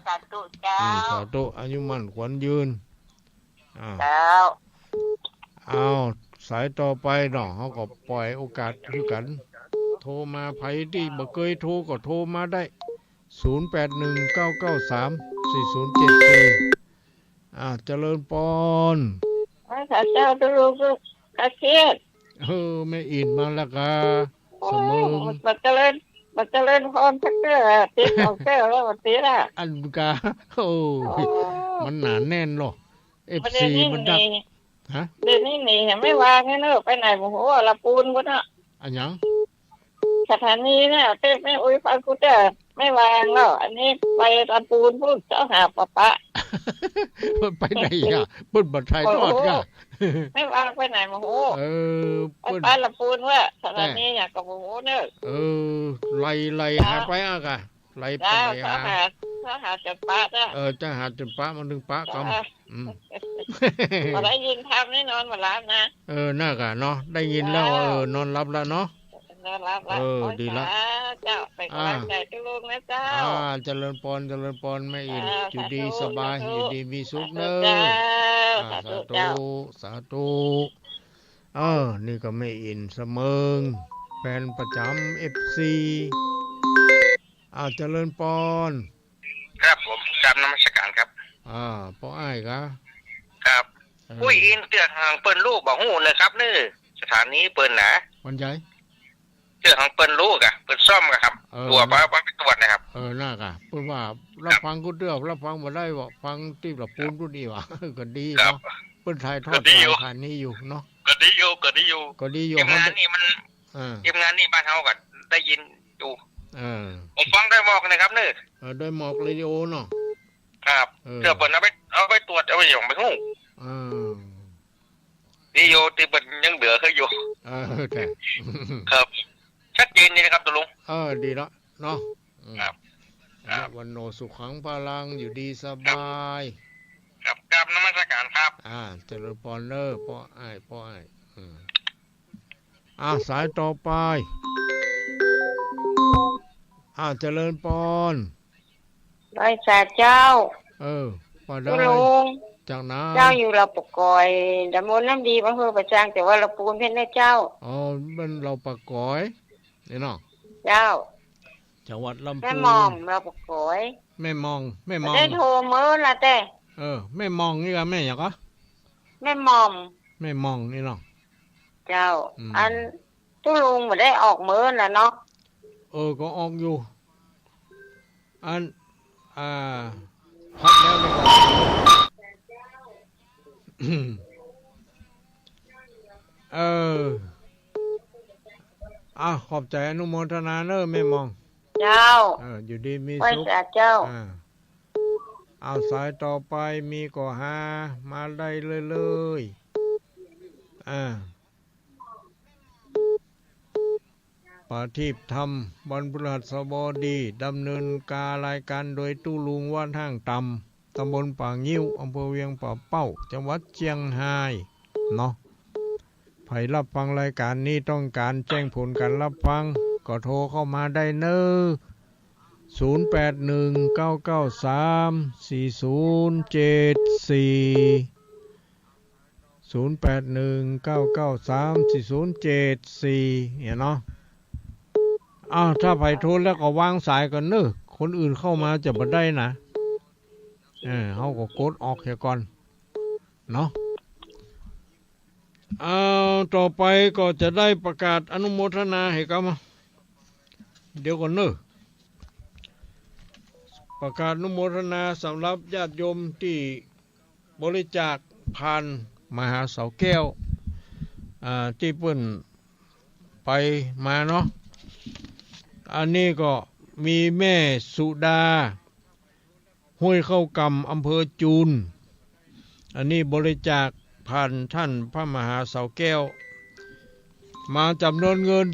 สาธุอายุมั่นขวัญยืนสายต่อไปเนาะเขาก็ปล่อยโอกาสคือกันโทรมาไผที่บ่เคยโทรก็โทรมาได้0819934074เจริญปอนข้าเจ้าตุลุกข้าเทียดแม่อินมาแล้วกะเสมอบัดเจริญพรสักเด้อติดของแก้วแล้วบัดติล่ะอันกะมันหนาแน่นเนาะ FC มันดักเดี๋ยวนี้นี่ไม่วางให้เนอะไปไหนโอ้โหละปูนพุ่นน่ะอันยังสถานีเนี่ยเต้ไม่อุ้ยฟังกูเด้อไม่วางแล้วอันนี้ไปละปูนพุ่นเจ้าหาปะไปไหนเปิ้นบ่ไทยทอดกะไม่วางไปไหนโอ้โหเปิ้นไปละปูนว่าสถานีเนี่ยก็โอ้โหเนอะไล่หาไปกะไล่ไปหาจัดปะจ้ะจะหาจัดปะมันดึงปะกำมาได้ยินทำแน่นอนมารับนะน่ากะเนาะได้ยินแล้วนอนรับแล้วเนาะนอนรับแล้วดีละเจ้าไปกำลังใจทุกลูกนะเจ้าเจริญพรแม่อินอยู่ดีสบายอยู่ดีมีสุขเนอะสาธุนี่ก็แม่อินเสมิงแฟนประจำ FC เจริญพรครับผมกราบนมัสการครับพ่ออ้ายครับครับผู้อินเตือนทางเปิ้นลูกบอกหูเลยครับนี่สถานีเปิ้นนะวันใหญ่เตือนทางเปิ้นลูกเปิ้นซ่อมครับตัวป้าไปตรวจนะครับน่ากะเปิ้นว่ารับฟังกูเด้อรับฟังบ่ได้บ่ฟังที่ละปูนรุ่นนี้ว่ะก็ดีเนาะเปิ้นถ่ายทอดทางนี้อยู่เนาะก็ดีอยู่ทีมงานนี่มันทีมงานนี่บ้านเฮาก็ได้ยินอยู่ผมฟังได้หมอกนะครับนี่ได้หมอกเรดิโอเนาะครับเดี๋ยวเปิ้นเอาไปตรวจเอาไปหย่องไปฮู้ดีอยู่ที่เปิ้นยังเหลือคืออยู่แต่ครับชัดเจนนี่นะครับตุลุงดีแล้วเนาะครับ วันโนสุขังพลังอยู่ดีสบายครับกราบนมัสการครับเจริญพรเนอพ่ออ้ายสายต่อไปเจริญพรได้สาเจ้าพอได้ลุงจากนั้นเจ้าอยู่เราปกกอยดำมนน้ำดีอำเภอประจางแต่ว่าเราปูนเพ่นได้เจ้ามันเราปกกอยนี่เนาะเจ้าจังหวัดลำพูนแม่มอมเราปกกอยแม่มองได้โทรเมื่อละแต่แม่มองนี่ก็แม่หยังก็แม่มอมนี่เนาะเจ้าอันตุลุงบ่ได้ออกเมื่อละเนาะก็ออกอยู่อันพักแล้วเลยขอบใจอนุโมทนาเนอะแม่มองเจ้าอยู่ดีมีสุขเจ้าสายต่อไปมีก็หามาได้เลยปาทีปธรรมบรรพฤหัสบดีดำเนินการรายการโดยตู้ลุงว่านห้างต่ำตำบลป่างิ้วอำเภอเวียงป่าเป้าจังหวัดเชียงรายเนาะใครรับฟังรายการนี้ต้องการแจ้งผลการรับฟังก็โทรเข้ามาได้เนอะ0819934074เนาะถ้าไผโทรแล้วก็วางสายก่อนเนอะคนอื่นเข้ามาจะบ่ได้นะเฮาก็กดออกเสียก่อนเนาะต่อไปก็จะได้ประกาศอนุโมทนาให้กันมาเดี๋ยวก่อนเนอะประกาศอนุโมทนาสำหรับญาติโยมที่บริจาคผ่านมหาเสาแก้วที่เพิ่นไปมาเนาะอันนี้ก็มีแม่สุดาห้วยเข้ากำอำเภอจูนอันนี้บริจาคผ่านท่านพระมหาเสาแก้วมาจำนวนเงิน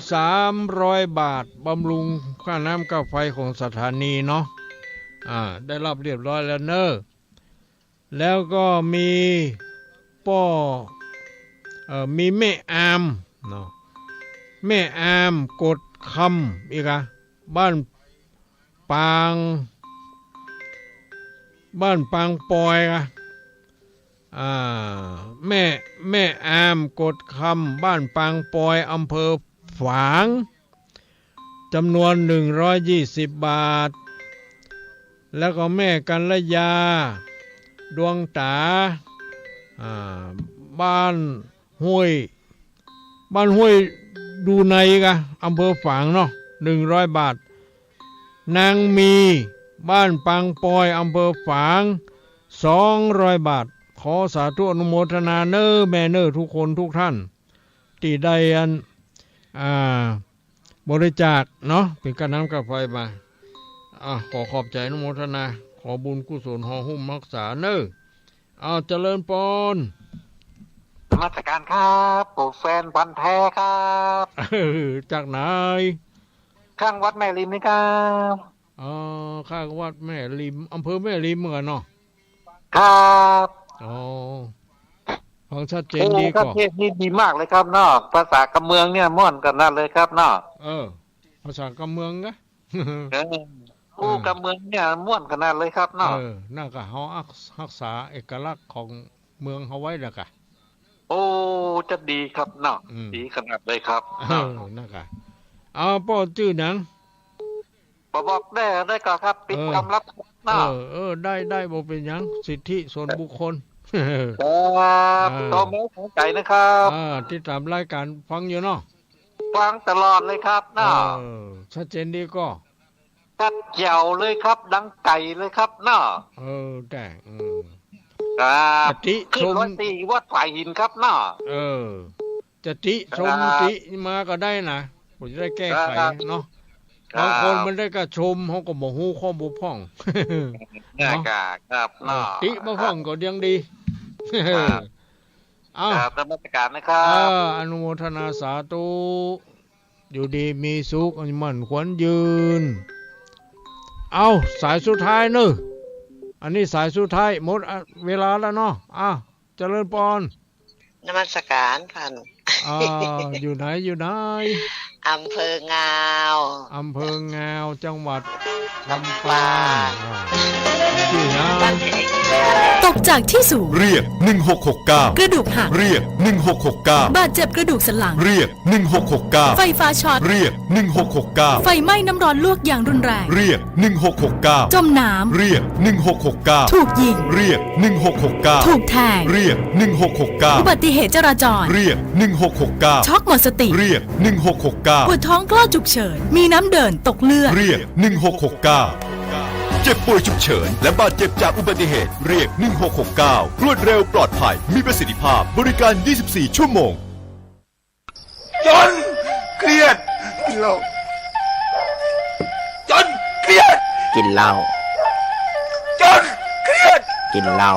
300 บาทบำรุงค่าน้ำค่าไฟของสถานีเนาะได้รับเรียบร้อยแล้วเนอะแล้วก็มีมีแม่อามเนาะแม่อามกดคำอีกบ้านปางปอยแม่อามกดคำบ้านปางปอยอำเภอฝางจำนวน120 บาทแล้วก็แม่กัลยาดวงตาบ้านห้วยดูในอำเภอฝางเนาะ100 บาทนางมีบ้านปางปอยอำเภอฝาง200 บาทขอสาธุอนุโมทนาเนอแม่เนอทุกคนทุกท่านที่ได้บริจาคเนาะเป็นการน้ำกับไฟมาขอขอบใจอนุโมทนาขอบุญกุศลห่อหุ้มรักษาเนอเจริญพรนมัสการครับปู่แฟนพันธุ์แท้ครับจากไหนข้างวัดแม่ริมนี่ครับข้างวัดแม่ริมอำเภอแม่ริมเหมือนเนาะครับฟังชัดเจนดีก็เทศนี่ดีมากเลยครับเนาะภาษากำเมืองเนี่ยม่วนกันนั่นเลยครับเนาะภาษากำเมืองนะกำเมืองเนี่ยม่วนกันนั่นเลยครับเนาะน่าก็เฮารักษาเอกลักษณ์ของเมืองเฮาไว้แล้วกะจะดีครับเนาะดีขนาดเลยครับน่าก็ป้อชื่อหนังบอกได้ก็ครับปิดคำรับได้บ่เป็นหยังสิทธิส่วนบุคคลครับตัวแม่ของใจนะครับที่ตามรายการฟังอยู่เนาะฟังตลอดเลยครับเนาะชัดเจนดีก็ชัดแจ๋วเลยครับดังไก่เลยครับเนาะแต่ติชมตีวัดฝ่ายหินครับเนาะจะติชมติมาก็ได้นะผมจะได้แก้ไขเนาะบางคนมันได้กระชมเขาก็บอกฮู้ข้อบุพ่องครับติบ่พ่องก็ยังดีครับนมัสการนะครับอนุโมทนาสาธุอยู่ดีมีสุขมั่นขวัญยืน เอาสายสุดท้ายเนอะอันนี้สายสุดท้ายหมดเวลาแล้วเนาะเจริญพรนมัสการค่ะหนูอยู่ไหนอำเภองาวจังหวัดลำปางชื่อนะตกจากที่สูงเรียก1669กระดูกหักเรียก1669บาดเจ็บกระดูกสันหลังเรียก1669ไฟฟ้าช็อตเรียก1669ไฟไหม้น้ำร้อนลวกอย่างรุนแรงเรียก1669จมน้ำเรียก1669ถูกยิงเรียก1669ถูกแทงเรียก1669อุบัติเหตุจราจรเรียก1669ช็อกหมดสติเรียก1669ปวดท้องคลอดฉุกเฉินมีน้ำเดินตกเลือดเรียก1669เจ็บป่วยฉุกเฉินและบาดเจ็บจากอุบัติเหตุเรียก1669รวดเร็วปลอดภัยมีประสิทธิภาพบริการ24ชั่วโมงจนเครียดกินเหล้าจนเครียดกินเหล้าจนเครียดกินเหล้า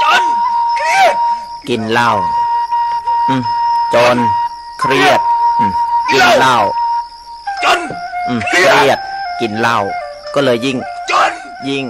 จนเครียดกินเหล้าจนเครียดกินเหล้าจนเครียดกินเหล้าก็เลยยิ่ง